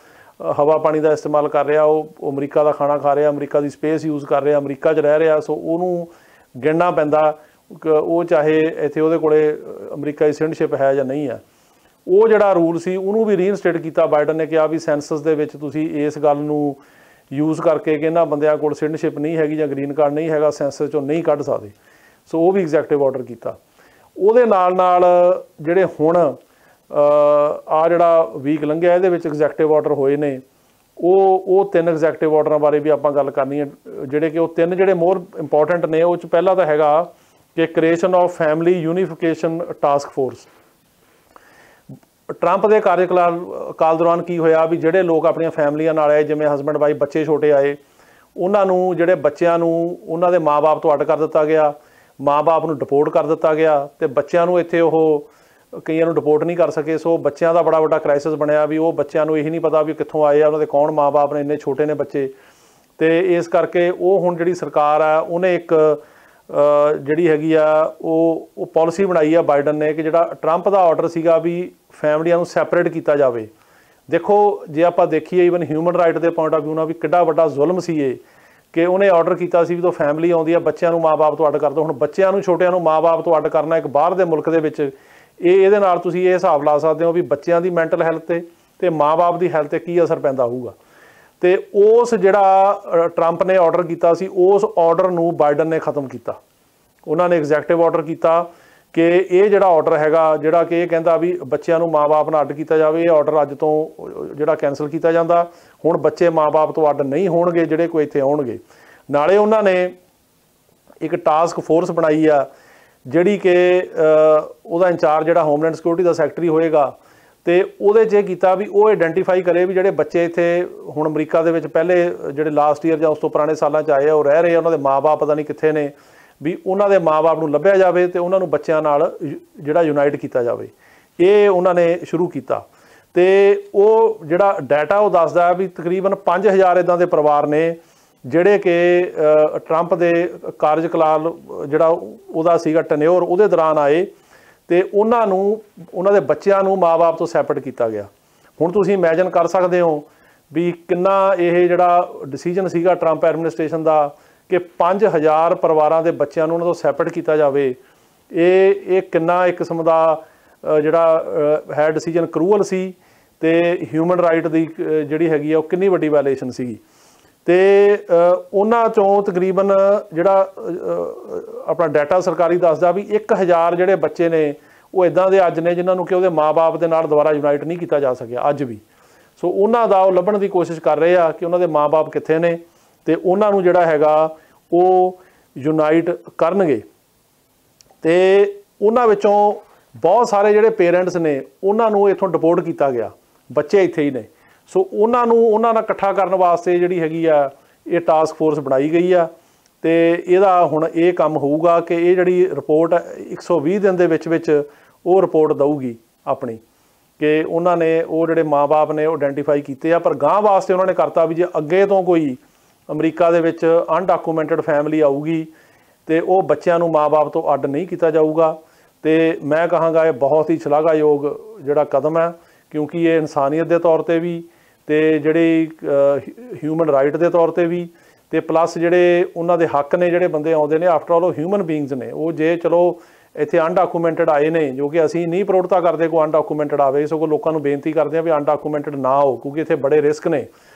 ਹਵਾ ਪਾਣੀ ਦਾ ਇਸਤੇਮਾਲ ਕਰ ਰਿਹਾ, ਉਹ ਅਮਰੀਕਾ ਦਾ ਖਾਣਾ ਖਾ ਰਿਹਾ, ਅਮਰੀਕਾ ਦੀ ਸਪੇਸ ਯੂਜ਼ ਕਰ ਰਿਹਾ, ਅਮਰੀਕਾ 'ਚ ਰਹਿ ਰਿਹਾ, ਸੋ ਉਹਨੂੰ ਗਿਣਨਾ ਪੈਂਦਾ ਉਹ ਚਾਹੇ ਇੱਥੇ ਉਹਦੇ ਕੋਲੇ ਅਮਰੀਕਾ ਦੀ ਸਿਟੀਜ਼ਨਸ਼ਿਪ ਹੈ ਜਾਂ ਨਹੀਂ ਹੈ। ਉਹ ਜਿਹੜਾ ਰੂਲ ਸੀ ਉਹਨੂੰ ਵੀ ਰੀਇਨਸਟੇਟ ਕੀਤਾ। ਬਾਈਡਨ ਨੇ ਕਿਹਾ ਵੀ ਸੈਂਸਸ ਦੇ ਵਿੱਚ ਤੁਸੀਂ ਇਸ ਗੱਲ ਨੂੰ ਯੂਜ਼ ਕਰਕੇ ਕਿ ਇਹਨਾਂ ਬੰਦਿਆਂ ਕੋਲ ਸਿਟੀਜ਼ਨਸ਼ਿਪ ਨਹੀਂ ਹੈਗੀ ਜਾਂ ਗ੍ਰੀਨ ਕਾਰਡ ਨਹੀਂ ਹੈਗਾ, ਸੈਂਸਸ 'ਚੋਂ ਨਹੀਂ ਕੱਢ ਸਕਦੇ। ਸੋ ਉਹ ਵੀ ਐਗਜ਼ੈਕਟਿਵ ਆਰਡਰ ਕੀਤਾ। ਉਹਦੇ ਨਾਲ ਜਿਹੜੇ ਹੁਣ ਆ ਜਿਹੜਾ ਵੀਕ ਲੰਘਿਆ ਇਹਦੇ ਵਿੱਚ ਐਗਜ਼ੈਕਟਿਵ ਆਰਡਰ ਹੋਏ ਨੇ, ਉਹ 3 ਐਗਜ਼ੈਕਟਿਵ ਆਰਡਰਾਂ ਬਾਰੇ ਵੀ ਆਪਾਂ ਗੱਲ ਕਰਨੀ ਹੈ, ਜਿਹੜੇ ਕਿ ਉਹ 3 ਜਿਹੜੇ ਮੋਰ ਇੰਪੋਰਟੈਂਟ ਨੇ। ਉਹ 'ਚ ਪਹਿਲਾ ਤਾਂ ਹੈਗਾ ਕਿ creation of family unification task force. Trump ਦੇ ਕਾਲ ਦੌਰਾਨ ਕੀ ਹੋਇਆ ਵੀ ਜਿਹੜੇ ਲੋਕ ਆਪਣੀਆਂ ਫੈਮਲੀਆਂ ਨਾਲ ਆਏ, ਜਿਵੇਂ ਹਸਬੈਂਡ ਵਾਈਫ, ਬੱਚੇ ਛੋਟੇ ਆਏ, ਉਹਨਾਂ ਨੂੰ ਜਿਹੜੇ ਬੱਚਿਆਂ ਨੂੰ ਉਹਨਾਂ ਦੇ ਮਾਂ-ਬਾਪ ਤੋਂ ਅੱਡ ਕਰ ਦਿੱਤਾ ਗਿਆ, ਮਾਂ-ਬਾਪ ਨੂੰ ਡਿਪੋਰਟ ਕਰ ਦਿੱਤਾ ਗਿਆ ਤੇ ਬੱਚਿਆਂ ਨੂੰ ਇੱਥੇ ਉਹ ਕਈਆਂ ਨੂੰ ਡਿਪੋਰਟ ਨਹੀਂ ਕਰ ਸਕੇ। ਸੋ ਬੱਚਿਆਂ ਦਾ ਬੜਾ ਵੱਡਾ ਕ੍ਰਾਈਸਿਸ ਬਣਿਆ ਵੀ ਉਹ ਬੱਚਿਆਂ ਨੂੰ ਇਹੀ ਨਹੀਂ ਪਤਾ ਵੀ ਕਿੱਥੋਂ ਆਏ ਆ, ਉਹਨਾਂ ਦੇ ਕੌਣ ਮਾਂ-ਬਾਪ ਨੇ, ਇੰਨੇ ਛੋਟੇ ਨੇ ਬੱਚੇ। ਤੇ ਇਸ ਕਰਕੇ ਉਹ ਹੁਣ ਜਿਹੜੀ ਸਰਕਾਰ ਆ ਉਹਨੇ ਇੱਕ ਜਿਹੜੀ ਹੈਗੀ ਆ ਉਹ ਪਾਲਿਸੀ ਬਣਾਈ ਆ ਬਾਈਡਨ ਨੇ ਕਿ ਜਿਹੜਾ ਟਰੰਪ ਦਾ ਆਰਡਰ ਸੀਗਾ ਵੀ ਫੈਮਲੀਆਂ ਨੂੰ ਸੈਪਰੇਟ ਕੀਤਾ ਜਾਵੇ। ਦੇਖੋ ਜੇ ਆਪਾਂ ਦੇਖੀਏ ਈਵਨ ਹਿਊਮਨ ਰਾਈਟ ਦੇ ਪੁਆਇੰਟ ਆਫ ਵਿਊ ਨਾਲ ਵੀ ਕਿੱਡਾ ਵੱਡਾ ਜ਼ੁਲਮ ਸੀ ਇਹ ਕਿ ਉਹਨੇ ਆਰਡਰ ਕੀਤਾ ਸੀ ਵੀ ਜਦੋਂ ਫੈਮਲੀ ਆਉਂਦੀ ਆ ਬੱਚਿਆਂ ਨੂੰ ਮਾਂ-ਬਾਪ ਤੋਂ ਅੱਡ ਕਰ ਦਿਓ। ਹੁਣ ਬੱਚਿਆਂ ਨੂੰ, ਛੋਟਿਆਂ ਨੂੰ ਮਾਂ-ਬਾਪ ਤੋਂ ਅੱਡ ਕਰਨਾ ਇੱਕ ਬਾਹਰ ਦੇ ਮੁਲਕ ਦੇ ਵਿੱਚ, ਇਹਦੇ ਨਾਲ ਤੁਸੀਂ ਇਹ ਹਿਸਾਬ ਲਾ ਸਕਦੇ ਹੋ ਵੀ ਬੱਚਿਆਂ ਦੀ ਮੈਂਟਲ ਹੈਲਥ ਤੇ ਮਾਂ-ਬਾਪ ਦੀ ਹੈਲਥ 'ਤੇ ਕੀ ਅਸਰ ਪੈਂਦਾ ਹੋਊਗਾ। ਤੇ ਉਸ ਜਿਹੜਾ ਟਰੰਪ ਨੇ ਆਰਡਰ ਕੀਤਾ ਸੀ ਉਸ ਆਰਡਰ ਨੂੰ ਬਾਈਡਨ ਨੇ ਖ਼ਤਮ ਕੀਤਾ। ਉਹਨਾਂ ਨੇ ਐਗਜ਼ੈਕਟਿਵ ਆਰਡਰ ਕੀਤਾ ਕਿ ਇਹ ਜਿਹੜਾ ਆਰਡਰ ਹੈਗਾ ਜਿਹੜਾ ਕਿ ਇਹ ਕਹਿੰਦਾ ਵੀ ਬੱਚਿਆਂ ਨੂੰ ਮਾਂ-ਬਾਪ ਨਾਲ ਅੱਡ ਕੀਤਾ ਜਾਵੇ, ਇਹ ਆਰਡਰ ਅੱਜ ਤੋਂ ਜਿਹੜਾ ਕੈਂਸਲ ਕੀਤਾ ਜਾਂਦਾ। ਹੁਣ ਬੱਚੇ ਮਾਂ-ਬਾਪ ਤੋਂ ਅੱਡ ਨਹੀਂ ਹੋਣਗੇ ਜਿਹੜੇ ਕੋਈ ਇੱਥੇ ਆਉਣਗੇ। ਨਾਲੇ ਉਹਨਾਂ ਨੇ ਇੱਕ ਟਾਸਕ ਫੋਰਸ ਬਣਾਈ ਆ ਜਿਹੜੀ ਕਿ ਉਹਦਾ ਇੰਚਾਰਜ ਜਿਹੜਾ ਹੋਮਲੈਂਡ ਸਿਕਿਉਰਿਟੀ ਦਾ ਸੈਕਟਰੀ ਹੋਏਗਾ ਤੇ ਉਹਦੇ 'ਚ ਇਹ ਕੀਤਾ ਵੀ ਉਹ ਆਇਡੈਂਟੀਫਾਈ ਕਰੇ ਵੀ ਜਿਹੜੇ ਬੱਚੇ ਇੱਥੇ ਹੁਣ ਅਮਰੀਕਾ ਦੇ ਵਿੱਚ ਪਹਿਲੇ ਜਿਹੜੇ ਲਾਸਟ ਈਅਰ ਜਾਂ ਉਸ ਤੋਂ ਪੁਰਾਣੇ ਸਾਲਾਂ 'ਚ ਆਏ ਆ ਉਹ ਰਹਿ ਰਹੇ ਆ, ਉਹਨਾਂ ਦੇ ਮਾਂ-ਬਾਪ ਪਤਾ ਨਹੀਂ ਕਿੱਥੇ ਨੇ, ਵੀ ਉਹਨਾਂ ਦੇ ਮਾਂ-ਬਾਪ ਨੂੰ ਲੱਭਿਆ ਜਾਵੇ ਤੇ ਉਹਨਾਂ ਨੂੰ ਬੱਚਿਆਂ ਨਾਲ ਜਿਹੜਾ ਯੂਨਾਈਟ ਕੀਤਾ ਜਾਵੇ। ਇਹ ਉਹਨਾਂ ਨੇ ਸ਼ੁਰੂ ਕੀਤਾ ਤੇ ਉਹ ਜਿਹੜਾ ਡਾਟਾ ਉਹ ਦੱਸਦਾ ਵੀ ਤਕਰੀਬਨ 5000 ਇੱਦਾਂ ਦੇ ਪਰਿਵਾਰ ਨੇ ਜਿਹੜੇ ਕਿ ਟਰੰਪ ਦੇ ਕਾਰਜਕਾਲ ਜਿਹੜਾ ਉਹਦਾ ਸੀਗਾ ਟੈਨਿਓਰ ਉਹਦੇ ਦੌਰਾਨ ਆਏ ਤੇ ਉਹਨਾਂ ਨੂੰ ਉਹਨਾਂ ਦੇ ਬੱਚਿਆਂ ਨੂੰ ਮਾਂ-ਬਾਪ ਤੋਂ ਸੈਪਰੇਟ ਕੀਤਾ ਗਿਆ। ਹੁਣ ਤੁਸੀਂ ਇਮੈਜਿਨ ਕਰ ਸਕਦੇ ਹੋ ਵੀ ਕਿੰਨਾ ਇਹ ਜਿਹੜਾ ਡਿਸੀਜਨ ਸੀਗਾ ਟਰੰਪ ਐਡਮਿਨਿਸਟ੍ਰੇਸ਼ਨ ਦਾ ਕਿ 5000 ਪਰਿਵਾਰਾਂ ਦੇ ਬੱਚਿਆਂ ਨੂੰ ਉਹਨਾਂ ਤੋਂ ਸੈਪਰੇਟ ਕੀਤਾ ਜਾਵੇ। ਇਹ ਕਿੰਨਾ ਇੱਕ ਕਿਸਮ ਦਾ ਜਿਹੜਾ ਹੈ ਡਿਸੀਜਨ ਕਰੂਅਲ ਸੀ ਤੇ ਹਿਊਮਨ ਰਾਈਟ ਦੀ ਜਿਹੜੀ ਹੈਗੀ ਆ ਉਹ ਕਿੰਨੀ ਵੱਡੀ ਵਾਇਲੇਸ਼ਨ ਸੀਗੀ। ਤੇ ਉਹਨਾਂ ਚੋਂ ਤਕਰੀਬਨ ਜਿਹੜਾ ਆਪਣਾ ਡਾਟਾ ਸਰਕਾਰੀ ਦੱਸਦਾ ਵੀ 1000 ਜਿਹੜੇ ਬੱਚੇ ਨੇ ਉਹ ਇੱਦਾਂ ਦੇ ਅੱਜ ਨੇ ਜਿਨ੍ਹਾਂ ਨੂੰ ਕਿ ਉਹਦੇ ਮਾਂ-ਬਾਪ ਦੇ ਨਾਲ ਦੁਬਾਰਾ ਯੂਨਾਈਟ ਨਹੀਂ ਕੀਤਾ ਜਾ ਸਕਿਆ ਅੱਜ ਵੀ। ਸੋ ਉਹਨਾਂ ਦਾ ਉਹ ਲੱਭਣ ਦੀ ਕੋਸ਼ਿਸ਼ ਕਰ ਰਹੇ ਆ ਕਿ ਉਹਨਾਂ ਦੇ ਮਾਂ-ਬਾਪ ਕਿੱਥੇ ਨੇ ਤੇ ਉਹਨਾਂ ਨੂੰ ਜਿਹੜਾ ਹੈਗਾ ਉਹ ਯੂਨਾਈਟ ਕਰਨਗੇ। ਤੇ ਉਹਨਾਂ ਵਿੱਚੋਂ ਬਹੁਤ ਸਾਰੇ ਜਿਹੜੇ ਪੇਰੈਂਟਸ ਨੇ ਉਹਨਾਂ ਨੂੰ ਇੱਥੋਂ ਡਿਪੋਰਟ ਕੀਤਾ ਗਿਆ, ਬੱਚੇ ਇੱਥੇ ਹੀ ਨੇ। ਸੋ ਉਹਨਾਂ ਨੂੰ ਉਹਨਾਂ ਨਾਲ ਇਕੱਠਾ ਕਰਨ ਵਾਸਤੇ ਜਿਹੜੀ ਹੈਗੀ ਆ ਇਹ ਟਾਸਕ ਫੋਰਸ ਬਣਾਈ ਗਈ ਆ ਤੇ ਇਹਦਾ ਹੁਣ ਇਹ ਕੰਮ ਹੋਊਗਾ ਕਿ ਇਹ ਜਿਹੜੀ ਰਿਪੋਰਟ 120 ਦਿਨ ਦੇ ਵਿੱਚ ਉਹ ਰਿਪੋਰਟ ਦਊਗੀ ਆਪਣੀ ਕਿ ਉਹਨਾਂ ਨੇ ਉਹ ਜਿਹੜੇ ਮਾਂ-ਬਾਪ ਨੇ ਉਹ ਆਇਡੈਂਟੀਫਾਈ ਕੀਤੇ ਆ। ਪਰ ਗਾਂਹ ਵਾਸਤੇ ਉਹਨਾਂ ਨੇ ਕਰਤਾ ਵੀ ਜੇ ਅੱਗੇ ਤੋਂ ਕੋਈ ਅਮਰੀਕਾ ਦੇ ਵਿੱਚ ਅਨਡਾਕੂਮੈਂਟਡ ਫੈਮਿਲੀ ਆਊਗੀ ਤੇ ਉਹ ਬੱਚਿਆਂ ਨੂੰ ਮਾਂ-ਬਾਪ ਤੋਂ ਅੱਡ ਨਹੀਂ ਕੀਤਾ ਜਾਊਗਾ। ਤੇ ਮੈਂ ਕਹਾਂਗਾ ਇਹ ਬਹੁਤ ਹੀ ਸ਼ਲਾਘਾਯੋਗ ਜਿਹੜਾ ਕਦਮ ਹੈ, ਕਿਉਂਕਿ ਇਹ ਇਨਸਾਨੀਅਤ ਦੇ ਤੌਰ ਤੇ ਵੀ ਤੇ ਜਿਹੜੀ ਹਿਊਮਨ ਰਾਈਟ ਦੇ ਤੌਰ ਤੇ ਵੀ ਤੇ ਪਲੱਸ ਜਿਹੜੇ ਉਹਨਾਂ ਦੇ ਹੱਕ ਨੇ, ਜਿਹੜੇ ਬੰਦੇ ਆਉਂਦੇ ਨੇ ਆਫਟਰ ਆਲ ਉਹ ਹਿਊਮਨ ਬੀਇੰਗਸ ਨੇ। ਉਹ ਜੇ ਚਲੋ ਇੱਥੇ ਅਨਡਾਕੂਮੈਂਟਡ ਆਏ ਨੇ, ਜੋ ਕਿ ਅਸੀਂ ਨਹੀਂ ਪ੍ਰੋੜਤਾ ਕਰਦੇ ਕੋਈ ਅਨਡਾਕੂਮੈਂਟਡ ਆਵੇ, ਸਗੋਂ ਲੋਕਾਂ ਨੂੰ ਬੇਨਤੀ ਕਰਦੇ ਹਾਂ ਵੀ ਅਨਡਾਕੂਮੈਂਟਡ ਨਾ ਆਓ, ਕਿਉਂਕਿ ਇੱਥੇ ਬੜੇ ਰਿਸਕ ਨੇ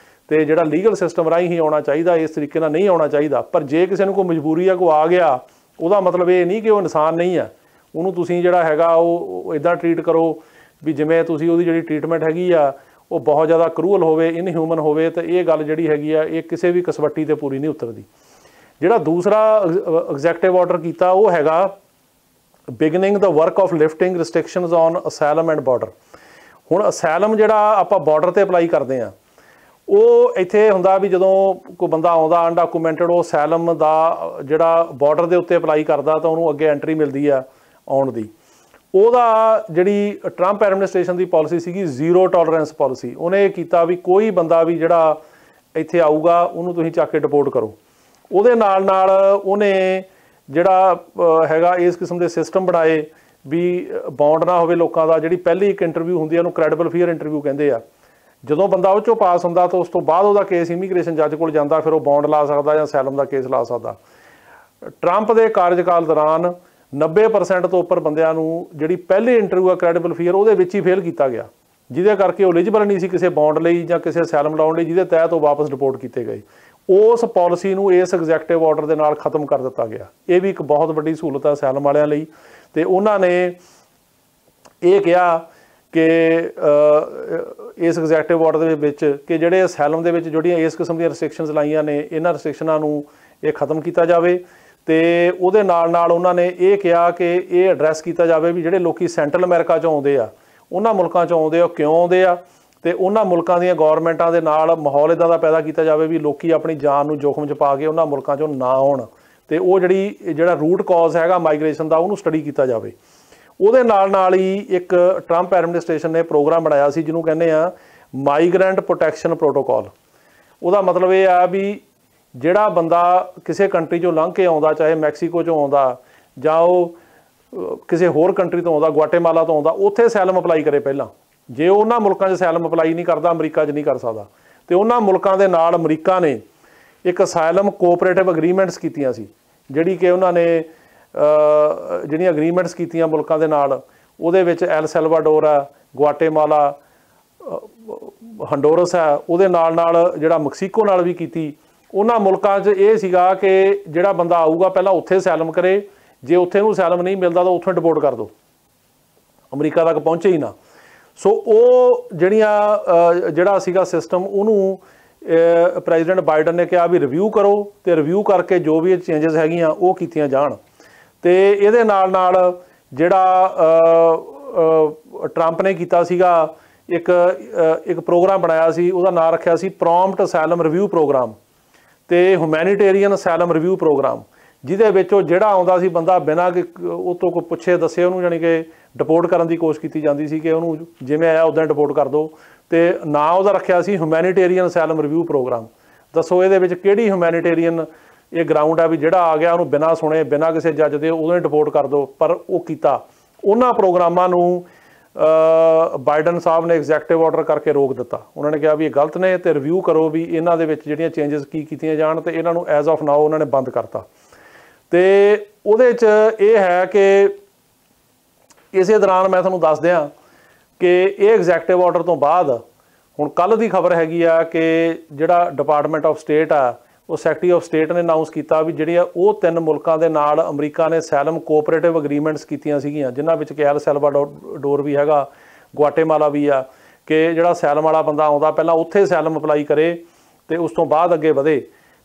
ਤੇ ਜਿਹੜਾ ਲੀਗਲ ਸਿਸਟਮ ਰਾਹੀਂ ਹੀ ਆਉਣਾ ਚਾਹੀਦਾ, ਇਸ ਤਰੀਕੇ ਨਾਲ ਨਹੀਂ ਆਉਣਾ ਚਾਹੀਦਾ। ਪਰ ਜੇ ਕਿਸੇ ਨੂੰ ਕੋਈ ਮਜਬੂਰੀ ਆ, ਕੋਈ ਆ ਗਿਆ, ਉਹਦਾ ਮਤਲਬ ਇਹ ਨਹੀਂ ਕਿ ਉਹ ਇਨਸਾਨ ਨਹੀਂ ਆ। ਉਹਨੂੰ ਤੁਸੀਂ ਜਿਹੜਾ ਹੈਗਾ ਉਹ ਇੱਦਾਂ ਟਰੀਟ ਕਰੋ ਵੀ ਜਿਵੇਂ ਤੁਸੀਂ ਉਹਦੀ ਜਿਹੜੀ ਟਰੀਟਮੈਂਟ ਹੈਗੀ ਆ ਉਹ ਬਹੁਤ ਜ਼ਿਆਦਾ ਕਰੂਅਲ ਹੋਵੇ, ਇਨਹਿਊਮਨ ਹੋਵੇ। ਤੇ ਇਹ ਗੱਲ ਜਿਹੜੀ ਹੈਗੀ ਆ ਇਹ ਕਿਸੇ ਵੀ ਕਸਵੱਟੀ ਤੇ ਪੂਰੀ ਨਹੀਂ ਉਤਰਦੀ। ਜਿਹੜਾ ਦੂਸਰਾ ਐਗਜ਼ੈਕਟਿਵ ਆਰਡਰ ਕੀਤਾ ਉਹ ਹੈਗਾ beginning the work of lifting restrictions on asylum and border. ਹੁਣ ਅਸਾਈਲਮ ਜਿਹੜਾ ਆਪਾਂ ਬਾਰਡਰ ਤੇ ਅਪਲਾਈ ਕਰਦੇ ਹਾਂ, ਉਹ ਇੱਥੇ ਹੁੰਦਾ ਵੀ ਜਦੋਂ ਕੋਈ ਬੰਦਾ ਆਉਂਦਾ ਅਨਡਾਕੂਮੈਂਟਡ, ਉਹ ਅਸਾਈਲਮ ਦਾ ਜਿਹੜਾ ਬਾਰਡਰ ਦੇ ਉੱਤੇ ਅਪਲਾਈ ਕਰਦਾ ਤਾਂ ਉਹਨੂੰ ਅੱਗੇ ਐਂਟਰੀ ਮਿਲਦੀ ਆ ਆਉਣ ਦੀ। ਉਹਦਾ ਜਿਹੜੀ ਟਰੰਪ ਐਡਮਿਨਿਸਟ੍ਰੇਸ਼ਨ ਦੀ ਪਾਲਿਸੀ ਸੀਗੀ ਜ਼ੀਰੋ ਟੋਲਰੈਂਸ ਪਾਲਿਸੀ। ਉਹਨੇ ਇਹ ਕੀਤਾ ਵੀ ਕੋਈ ਬੰਦਾ ਵੀ ਜਿਹੜਾ ਇੱਥੇ ਆਊਗਾ ਉਹਨੂੰ ਤੁਸੀਂ ਚੱਕ ਕੇ ਡਿਪੋਰਟ ਕਰੋ। ਉਹਦੇ ਨਾਲ ਉਹਨੇ ਜਿਹੜਾ ਹੈਗਾ ਇਸ ਕਿਸਮ ਦੇ ਸਿਸਟਮ ਬਣਾਏ ਵੀ ਬੌਂਡ ਨਾ ਹੋਵੇ ਲੋਕਾਂ ਦਾ। ਜਿਹੜੀ ਪਹਿਲੀ ਇੱਕ ਇੰਟਰਵਿਊ ਹੁੰਦੀ ਹੈ ਉਹਨੂੰ ਕ੍ਰੈਡੀਬਲ ਫੀਅਰ ਇੰਟਰਵਿਊ ਕਹਿੰਦੇ ਆ। ਜਦੋਂ ਬੰਦਾ ਉਹ 'ਚੋਂ ਪਾਸ ਹੁੰਦਾ ਤਾਂ ਉਸ ਤੋਂ ਬਾਅਦ ਉਹਦਾ ਕੇਸ ਇਮੀਗ੍ਰੇਸ਼ਨ ਜੱਜ ਕੋਲ ਜਾਂਦਾ, ਫਿਰ ਉਹ ਬੌਂਡ ਲਾ ਸਕਦਾ ਜਾਂ ਅਸਾਈਲਮ ਦਾ ਕੇਸ ਲਾ ਸਕਦਾ। ਟਰੰਪ ਦੇ ਕਾਰਜਕਾਲ ਦੌਰਾਨ 90% ਤੋਂ ਉੱਪਰ ਬੰਦਿਆਂ ਨੂੰ ਜਿਹੜੀ ਪਹਿਲੀ ਇੰਟਰਵਿਊ ਆ ਕ੍ਰੈਡੀਬਲ ਫੀਅਰ ਉਹਦੇ ਵਿੱਚ ਹੀ ਫੇਲ ਕੀਤਾ ਗਿਆ, ਜਿਹਦੇ ਕਰਕੇ ਉਹ ਐਲੀਜੀਬਲ ਨਹੀਂ ਸੀ ਕਿਸੇ ਬੌਂਡ ਲਈ ਜਾਂ ਕਿਸੇ ਅਸਾਈਲਮ ਲਾਉਣ ਲਈ, ਜਿਹਦੇ ਤਹਿਤ ਉਹ ਵਾਪਸ ਡਿਪੋਰਟ ਕੀਤੇ ਗਏ। ਉਸ ਪਾਲਿਸੀ ਨੂੰ ਇਸ ਐਗਜ਼ੈਕਟਿਵ ਆਰਡਰ ਦੇ ਨਾਲ ਖਤਮ ਕਰ ਦਿੱਤਾ ਗਿਆ। ਇਹ ਵੀ ਇੱਕ ਬਹੁਤ ਵੱਡੀ ਸਹੂਲਤ ਹੈ ਅਸਾਈਲਮ ਵਾਲਿਆਂ ਲਈ। ਤੇ ਉਹਨਾਂ ਨੇ ਇਹ ਕਿਹਾ ਕਿ ਇਸ ਐਗਜ਼ੈਕਟਿਵ ਆਰਡਰ ਦੇ ਵਿੱਚ ਕਿ ਜਿਹੜੇ ਅਸਾਈਲਮ ਦੇ ਵਿੱਚ ਜਿਹੜੀਆਂ ਇਸ ਕਿਸਮ ਦੀਆਂ ਰਿਸਟ੍ਰਿਕਸ਼ਨਸ ਲਾਈਆਂ ਨੇ, ਇਹਨਾਂ ਰਿਸਟ੍ਰਿਕਸ਼ਨਾਂ ਨੂੰ ਇਹ ਖਤਮ ਕੀਤਾ ਜਾਵੇ। ਤੇ ਉਹਦੇ ਨਾਲ ਉਹਨਾਂ ਨੇ ਇਹ ਕਿਹਾ ਕਿ ਇਹ ਐਡਰੈਸ ਕੀਤਾ ਜਾਵੇ ਵੀ ਜਿਹੜੇ ਲੋਕੀ ਸੈਂਟਰਲ ਅਮਰੀਕਾ 'ਚੋਂ ਆਉਂਦੇ ਆ, ਉਹਨਾਂ ਮੁਲਕਾਂ 'ਚੋਂ ਆਉਂਦੇ ਆ, ਕਿਉਂ ਆਉਂਦੇ ਆ, ਤੇ ਉਹਨਾਂ ਮੁਲਕਾਂ ਦੀਆਂ ਗੌਰਮੈਂਟਾਂ ਦੇ ਨਾਲ ਮਾਹੌਲ ਇੱਦਾਂ ਦਾ ਪੈਦਾ ਕੀਤਾ ਜਾਵੇ ਵੀ ਲੋਕੀ ਆਪਣੀ ਜਾਨ ਨੂੰ ਜੋਖਮ 'ਚ ਪਾ ਕੇ ਉਹਨਾਂ ਮੁਲਕਾਂ 'ਚੋਂ ਨਾ ਆਉਣ। ਤੇ ਉਹ ਜਿਹੜਾ ਰੂਟ ਕਾਜ਼ ਹੈਗਾ ਮਾਈਗ੍ਰੇਸ਼ਨ ਦਾ, ਉਹਨੂੰ ਸਟੱਡੀ ਕੀਤਾ ਜਾਵੇ। ਉਹਦੇ ਨਾਲ ਹੀ ਇੱਕ ਟਰੰਪ ਐਡਮਿਨਿਸਟ੍ਰੇਸ਼ਨ ਨੇ ਪ੍ਰੋਗਰਾਮ ਬਣਾਇਆ ਸੀ ਜਿਹਨੂੰ ਕਹਿੰਦੇ ਆ ਮਾਈਗਰੈਂਟ ਪ੍ਰੋਟੈਕਸ਼ਨ ਪ੍ਰੋਟੋਕਾਲ। ਉਹਦਾ ਮਤਲਬ ਇਹ ਆ ਵੀ ਜਿਹੜਾ ਬੰਦਾ ਕਿਸੇ ਕੰਟਰੀ 'ਚੋਂ ਲੰਘ ਕੇ ਆਉਂਦਾ, ਚਾਹੇ ਮੈਕਸੀਕੋ 'ਚੋਂ ਆਉਂਦਾ ਜਾਂ ਉਹ ਕਿਸੇ ਹੋਰ ਕੰਟਰੀ ਤੋਂ ਆਉਂਦਾ, ਗੁਆਟੇਮਾਲਾ ਤੋਂ ਆਉਂਦਾ, ਉੱਥੇ ਅਸਾਈਲਮ ਅਪਲਾਈ ਕਰੇ ਪਹਿਲਾਂ। ਜੇ ਉਹਨਾਂ ਮੁਲਕਾਂ 'ਚ ਅਸਾਈਲਮ ਅਪਲਾਈ ਨਹੀਂ ਕਰਦਾ, ਅਮਰੀਕਾ 'ਚ ਨਹੀਂ ਕਰ ਸਕਦਾ। ਤੇ ਉਹਨਾਂ ਮੁਲਕਾਂ ਦੇ ਨਾਲ ਅਮਰੀਕਾ ਨੇ ਇੱਕ ਅਸਾਈਲਮ ਕੋਆਪਰੇਟਿਵ ਅਗਰੀਮੈਂਟਸ ਕੀਤੀਆਂ ਸੀ, ਜਿਹੜੀ ਕਿ ਉਹਨਾਂ ਨੇ ਜਿਹੜੀਆਂ ਅਗਰੀਮੈਂਟਸ ਕੀਤੀਆਂ ਮੁਲਕਾਂ ਦੇ ਨਾਲ, ਉਹਦੇ ਵਿੱਚ ਐਲ ਸੈਲਵਾਡੋਰ ਆ, ਗੁਆਟੇਮਾਲਾ, ਹੰਡੋਰਸ ਹੈ, ਉਹਦੇ ਨਾਲ ਜਿਹੜਾ ਮੈਕਸੀਕੋ ਨਾਲ ਵੀ ਕੀਤੀ। ਉਹਨਾਂ ਮੁਲਕਾਂ 'ਚ ਇਹ ਸੀਗਾ ਕਿ ਜਿਹੜਾ ਬੰਦਾ ਆਊਗਾ ਪਹਿਲਾਂ ਉੱਥੇ ਅਸਾਈਲਮ ਕਰੇ, ਜੇ ਉੱਥੇ ਨੂੰ ਅਸਾਈਲਮ ਨਹੀਂ ਮਿਲਦਾ ਤਾਂ ਉੱਥੋਂ ਡਿਪੋਰਟ ਕਰ ਦਿਓ, ਅਮਰੀਕਾ ਤੱਕ ਪਹੁੰਚੇ ਹੀ ਨਾ। ਸੋ ਉਹ ਜਿਹੜਾ ਸੀਗਾ ਸਿਸਟਮ, ਉਹਨੂੰ ਪ੍ਰੈਜ਼ੀਡੈਂਟ ਬਾਈਡਨ ਨੇ ਕਿਹਾ ਵੀ ਰਿਵਿਊ ਕਰੋ, ਤੇ ਰਿਵਿਊ ਕਰਕੇ ਜੋ ਵੀ ਚੇਂਜਸ ਹੈਗੀਆਂ ਉਹ ਕੀਤੀਆਂ ਜਾਣ। ਤੇ ਇਹਦੇ ਨਾਲ ਜਿਹੜਾ ट्रंप ने कीता सीगा एक प्रोग्राम बनाया सी, उसका नाम रखिया सी प्रॉम्प्ट असैलम रिव्यू प्रोग्राम ते ह्यूमैनीटेरियन असैलम रिव्यू प्रोग्राम, जिहदे विच ओह जिहड़ा आउंदा सी बंदा बिना कि उह तों कोई पुछे दस्से उहनूं जानी कि डिपोर्ट करन दी कोशिश कीती जांदी सी कि उहनूं जिवें आया उदां डिपोर्ट कर दो। ते नाम ਉਹਦਾ रखिया सी ह्यूमैनीटेरियन असैलम रिव्यू प्रोग्राम। दसो ਇਹਦੇ ਵਿੱਚ ਕਿਹੜੀ ह्यूमैनीटेरियन ਇਹ ग्राउंड है भी ਜਿਹੜਾ आ गया ਉਹਨੂੰ बिना सुने बिना किसी जज ਦੇ ਉਦੋਂ ਹੀ डिपोर्ट कर दो। पर ਉਹ ਕੀਤਾ ਉਹਨਾਂ प्रोग्रामां ਨੂੰ बाइडन साहब ने एग्जैक्टिव ऑर्डर करके रोक दिता। उन्होंने कहा भी ये गलत ने तो रिव्यू करो भी इन्हां दे विच जिहड़ियां चेंजिस की कीतियां जाण ते इन्हां नूं एज ऑफ नाउ उन्होंने बंद करता। तो उहदे च ये है कि इस दौरान मैं तुहानूं दस दियां कि ये एग्जैक्टिव ऑर्डर तो बाद हुण कल की खबर हैगी आ कि जिहड़ा डिपार्टमेंट ऑफ स्टेट आ वो सैकटरी ऑफ स्टेट ने अनाउंस किया भी जिहड़ियां वो 3 मुल्कां दे नाल अमरीका ने सैलम कोऑपरेटिव अग्रीमेंट्स कीतियां सीगीआं, जिन्हां विच कि एल सैल्वाडोर भी हैगा, गुआटेमाला भी आ, कि जिहड़ा सैलम वाला बंदा आउंदा पहलां उत्थे सैलम अपलाई करे ते उस तो बाद अगे वधे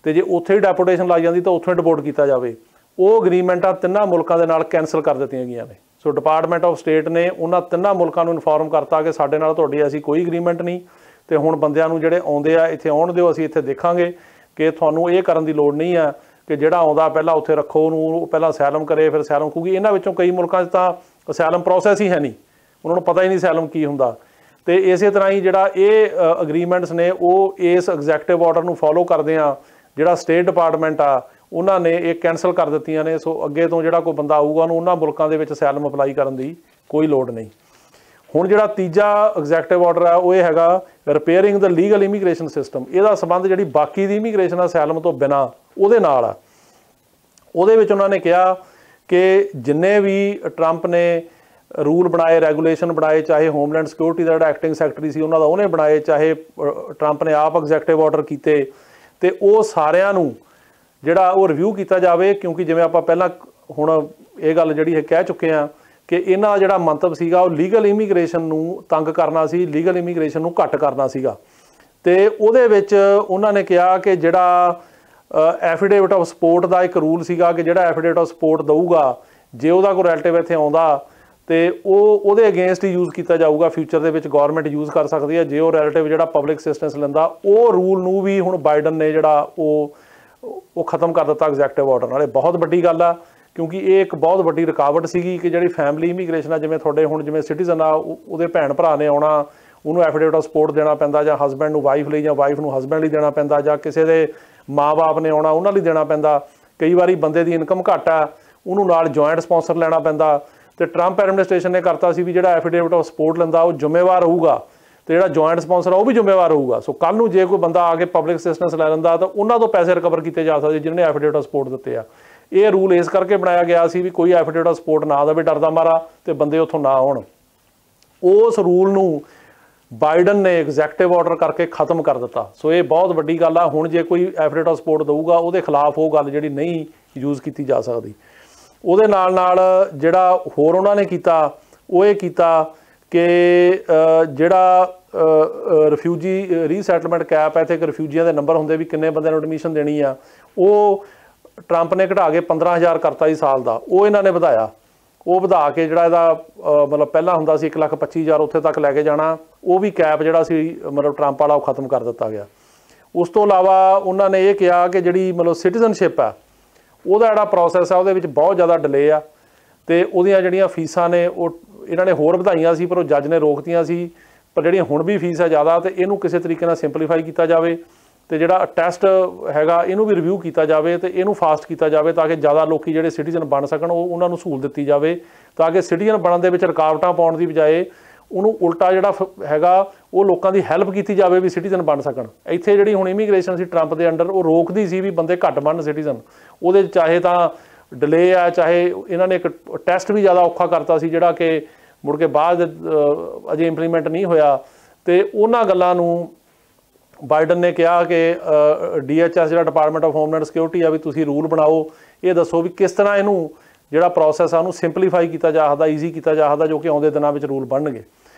ते जे उत्थे ही डेपुटेशन लाई जांदी तां उत्थों डिपोर्ट किया जाए। वो अग्रीमेंटां 3 मुल्कां दे नाल कैंसल कर दित्तियां गईयां ने। सो डिपार्टमेंट ऑफ स्टेट ने उन्हां 3 मुल्कां नूं इनफॉर्म करता कि साडे नाल तुहाडी ऐसी कोई अग्रीमेंट नहीं ते हुण बंदिआं नूं जिहड़े आउंदे आ इत्थे आउण दिओ, असीं इत्थे देखांगे कि तुहानूं ये करन दी लोड़ नहीं है कि जिहड़ा आउंदा पहिलां उत्थे रखो ਉਹਨੂੰ ਪਹਿਲਾਂ सैलम करे फिर सैलम, क्योंकि इन्हां विचों कई मुल्कां 'ਚ ਤਾਂ सैलम प्रोसैस ही है नहीं, उन्होंने पता ही नहीं सैलम की हुंदा। तो इस तरह ही जिहड़ा ये अग्रीमेंट्स ने वो इस एग्जैक्टिव ऑर्डर नूं फॉलो करदे आ जिहड़ा स्टेट डिपार्टमेंट आ उन्होंने ये कैंसल कर दित्तियां ने। सो अगे तो जिहड़ा कोई बंदा आऊगा उन्होंने उन्हां मुल्कां दे विच सैलम अपलाई करन दी कोई लोड़ नहीं। हुण जिहड़ा तीजा एग्जैक्टिव ऑर्डर है वो ये हैगा repairing the legal immigration system. इहदा संबंध जिहड़ी बाकी दी इमीग्रेशन आ सैलम तो बिना उहदे नाल आ। उहदे विच उन्होंने कहा कि जिन्ने भी ट्रंप ने रूल बनाए रैगूलेशन बनाए, चाहे होमलैंड सिक्योरिटी का जिहड़ा एक्टिंग सैकटरी सी उन्हां दा उहने बनाए, चाहे ट्रंप ने आप एग्जैक्टिव ऑर्डर कीते, ते वो सारिआं नूं जिहड़ा वो रिव्यू किया जाए। क्योंकि जिवें आपां पहिलां हुण ये गल जिहड़ी है कह चुके हैं कि इन्हां जिहड़ा मंतव सीगा वो लीगल इमीग्रेशन नूं तंग करना सी, लीगल इमीग्रेशन नूं घट करना सीगा। ते उहदे विच उन्हां ने कहा कि जिहड़ा एफीडेविट ऑफ सपोर्ट का एक रूल सीगा कि जिहड़ा एफीडेविट ऑफ सपोर्ट दऊगा जे उहदा कोई रिलेटिव इत्थे आउंदा तो वो अगेंस्ट ही यूज़ किया जाऊगा, फ्यूचर दे विच गौरमेंट यूज़ कर सकती है जे वो रिलेटिव जिहड़ा पब्लिक असिस्टेंस लैंदा। वो रूल नूं भी हुण बाइडन ने जिहड़ा वो खत्म कर दिता एग्जैक्टिव ऑर्डर नाल। बहुत वड्डी गल आ क्योंकि ये एक बहुत वड्डी रुकावट सीगी कि जिहड़ी फैमिली इमीग्रेशन आ जिवें तुहाडे हुण जिवें सिटीजन आ उहदे भैण भरा ने आउणा उहनूं एफीडेविट ऑफ सपोर्ट देना पैंदा, जां हसबैंड नूं वाइफ लई जां वाइफ नूं हसबैंड लई देना पैंदा, जां किसी दे माँ बाप ने आउणा उहनां लई देना पैंदा। कई वारी बंदे दी इनकम घट आ उहनूं नाल जॉइंट स्पॉन्सर लैना पैंदा। तो ट्रंप एडमिनिस्ट्रेशन ने करता सी भी जिहड़ा एफीडेविट ऑफ सपोर्ट लैंदा वो जिम्मेवार होऊगा तो जिहड़ा जॉइंट स्पॉन्सर आ वो भी जिम्मेवार होऊगा। सो कल नूं जे कोई बंदा आके पब्लिक असिस्टेंस लै लैंदा तो उन्हां तो पैसे रिकवर किए जा सकदे जिन्होंने एफीडेविट ऑफ सपोर्ट दित्ते आ। ये रूल इस करके बनाया गया सी भी कोई एफीडेविट ऑफ सपोर्ट ना देवे डरदा मारा तो बंदे उत्थों ना आउण। उस रूल नूं बाइडन ने एग्जैक्टिव ऑर्डर करके खत्म कर दिता। सो ये बहुत वड्डी गल आ। हुण जे कोई एफीडेविट ऑफ सपोर्ट दऊगा उहदे खिलाफ वो गल जिहड़ी नहीं यूज़ की जा सकती। ਉਹਦੇ ਨਾਲ ਜਿਹੜਾ ਹੋਰ ਉਹਨਾਂ ਨੇ ਕੀਤਾ ਉਹ ਇਹ ਕੀਤਾ ਕਿ ਜਿਹੜਾ ਰਿਫਿਊਜੀ ਰੀਸੈਟਲਮੈਂਟ ਕੈਪ ਹੈ ਇੱਥੇ ਇੱਕ ਰਿਫਿਊਜੀਆਂ ਦੇ ਨੰਬਰ ਹੁੰਦੇ ਵੀ ਕਿੰਨੇ ਬੰਦਿਆਂ ਨੂੰ ਐਡਮਿਸ਼ਨ ਦੇਣੀ ਆ, ਉਹ ਟਰੰਪ ਨੇ ਘਟਾ ਕੇ 15,000 ਕਰਤਾ ਸੀ ਸਾਲ ਦਾ, ਉਹ ਇਹਨਾਂ ਨੇ ਵਧਾਇਆ। ਉਹ ਵਧਾ ਕੇ ਜਿਹੜਾ ਇਹਦਾ ਮਤਲਬ ਪਹਿਲਾਂ ਹੁੰਦਾ ਸੀ 1,25,000 ਉੱਥੇ ਤੱਕ ਲੈ ਕੇ ਜਾਣਾ, ਉਹ ਵੀ ਕੈਪ ਜਿਹੜਾ ਸੀ ਮਤਲਬ ਟਰੰਪ ਵਾਲਾ ਉਹ ਖਤਮ ਕਰ ਦਿੱਤਾ ਗਿਆ। ਉਸ ਤੋਂ ਇਲਾਵਾ ਉਹਨਾਂ ਨੇ ਇਹ ਕਿਹਾ ਕਿ ਜਿਹੜੀ ਮਤਲਬ ਸਿਟੀਜ਼ਨਸ਼ਿਪ ਆ ਉਹਦਾ ਜਿਹੜਾ ਪ੍ਰੋਸੈਸ ਆ ਉਹਦੇ ਵਿੱਚ ਬਹੁਤ ਜ਼ਿਆਦਾ ਡਿਲੇ ਆ ਤੇ ਉਹਦੀਆਂ ਜਿਹੜੀਆਂ ਫੀਸਾਂ ਨੇ ਉਹ ਇਹਨਾਂ ਨੇ ਹੋਰ ਵਧਾਈਆਂ ਸੀ ਪਰ ਉਹ ਜੱਜ ਨੇ ਰੋਕਤੀਆਂ ਸੀ। ਪਰ ਜਿਹੜੀਆਂ ਹੁਣ ਵੀ ਫੀਸ ਆ ਜ਼ਿਆਦਾ ਤੇ ਇਹਨੂੰ ਕਿਸੇ ਤਰੀਕੇ ਨਾਲ ਸਿੰਪਲੀਫਾਈ ਕੀਤਾ ਜਾਵੇ ਤੇ ਜਿਹੜਾ ਟੈਸਟ ਹੈਗਾ ਇਹਨੂੰ ਵੀ ਰਿਵਿਊ ਕੀਤਾ ਜਾਵੇ ਤੇ ਇਹਨੂੰ ਫਾਸਟ ਕੀਤਾ ਜਾਵੇ ਤਾਂ ਕਿ ਜ਼ਿਆਦਾ ਲੋਕੀ ਜਿਹੜੇ ਸਿਟੀਜ਼ਨ ਬਣ ਸਕਣ, ਉਹ ਉਹਨਾਂ ਨੂੰ ਸਹੂਲਤ ਦਿੱਤੀ ਜਾਵੇ ਤਾਂ ਕਿ ਸਿਟੀਜ਼ਨ ਬਣਨ ਦੇ ਵਿੱਚ ਰੁਕਾਵਟਾਂ ਪਾਉਣ ਦੀ ਬਜਾਏ ਉਹਨੂੰ ਉਲਟਾ ਜਿਹੜਾ ਹੈਗਾ ਉਹ ਲੋਕਾਂ ਦੀ ਹੈਲਪ ਕੀਤੀ ਜਾਵੇ ਵੀ ਸਿਟੀਜ਼ਨ ਬਣ ਸਕਣ। ਇੱਥੇ ਜਿਹੜੀ ਹੁਣ ਇਮੀਗ੍ਰੇਸ਼ਨ ਸੀ ਟਰੰਪ ਦੇ ਅੰਡਰ ਉਹ ਰੋਕਦੀ ਸੀ ਵੀ ਬੰਦੇ ਘੱਟ ਬਣਨ ਸਿਟੀਜ਼ਨ, ਉਹਦੇ ਚਾਹੇ ਤਾਂ ਡਿਲੇ ਆ ਚਾਹੇ ਇਹਨਾਂ ਨੇ ਇੱਕ ਟੈਸਟ ਵੀ ਜ਼ਿਆਦਾ ਔਖਾ ਕਰਤਾ ਸੀ ਜਿਹੜਾ ਕਿ ਮੁੜ ਕੇ ਬਾਅਦ ਅਜੇ ਇੰਪਲੀਮੈਂਟ ਨਹੀਂ ਹੋਇਆ। ਤੇ ਉਹਨਾਂ ਗੱਲਾਂ ਨੂੰ ਬਾਈਡਨ ਨੇ ਕਿਹਾ ਕਿ DHS ਜਿਹੜਾ ਡਿਪਾਰਟਮੈਂਟ ਆਫ ਹੋਮਲੈਂਡ ਸਿਕਿਉਰਿਟੀ ਆ ਵੀ ਤੁਸੀਂ ਰੂਲ ਬਣਾਓ, ਇਹ ਦੱਸੋ ਵੀ ਕਿਸ ਤਰ੍ਹਾਂ ਇਹਨੂੰ ਜਿਹੜਾ ਪ੍ਰੋਸੈਸ ਆ ਉਹਨੂੰ ਸਿੰਪਲੀਫਾਈ ਕੀਤਾ ਜਾ ਸਕਦਾ, ਈਜ਼ੀ ਕੀਤਾ ਜਾ ਸਕਦਾ ਜੋ ਕਿ ਆਉਂਦੇ ਦਿਨਾਂ ਵਿੱਚ ਰੂਲ ਬਣਨਗੇ।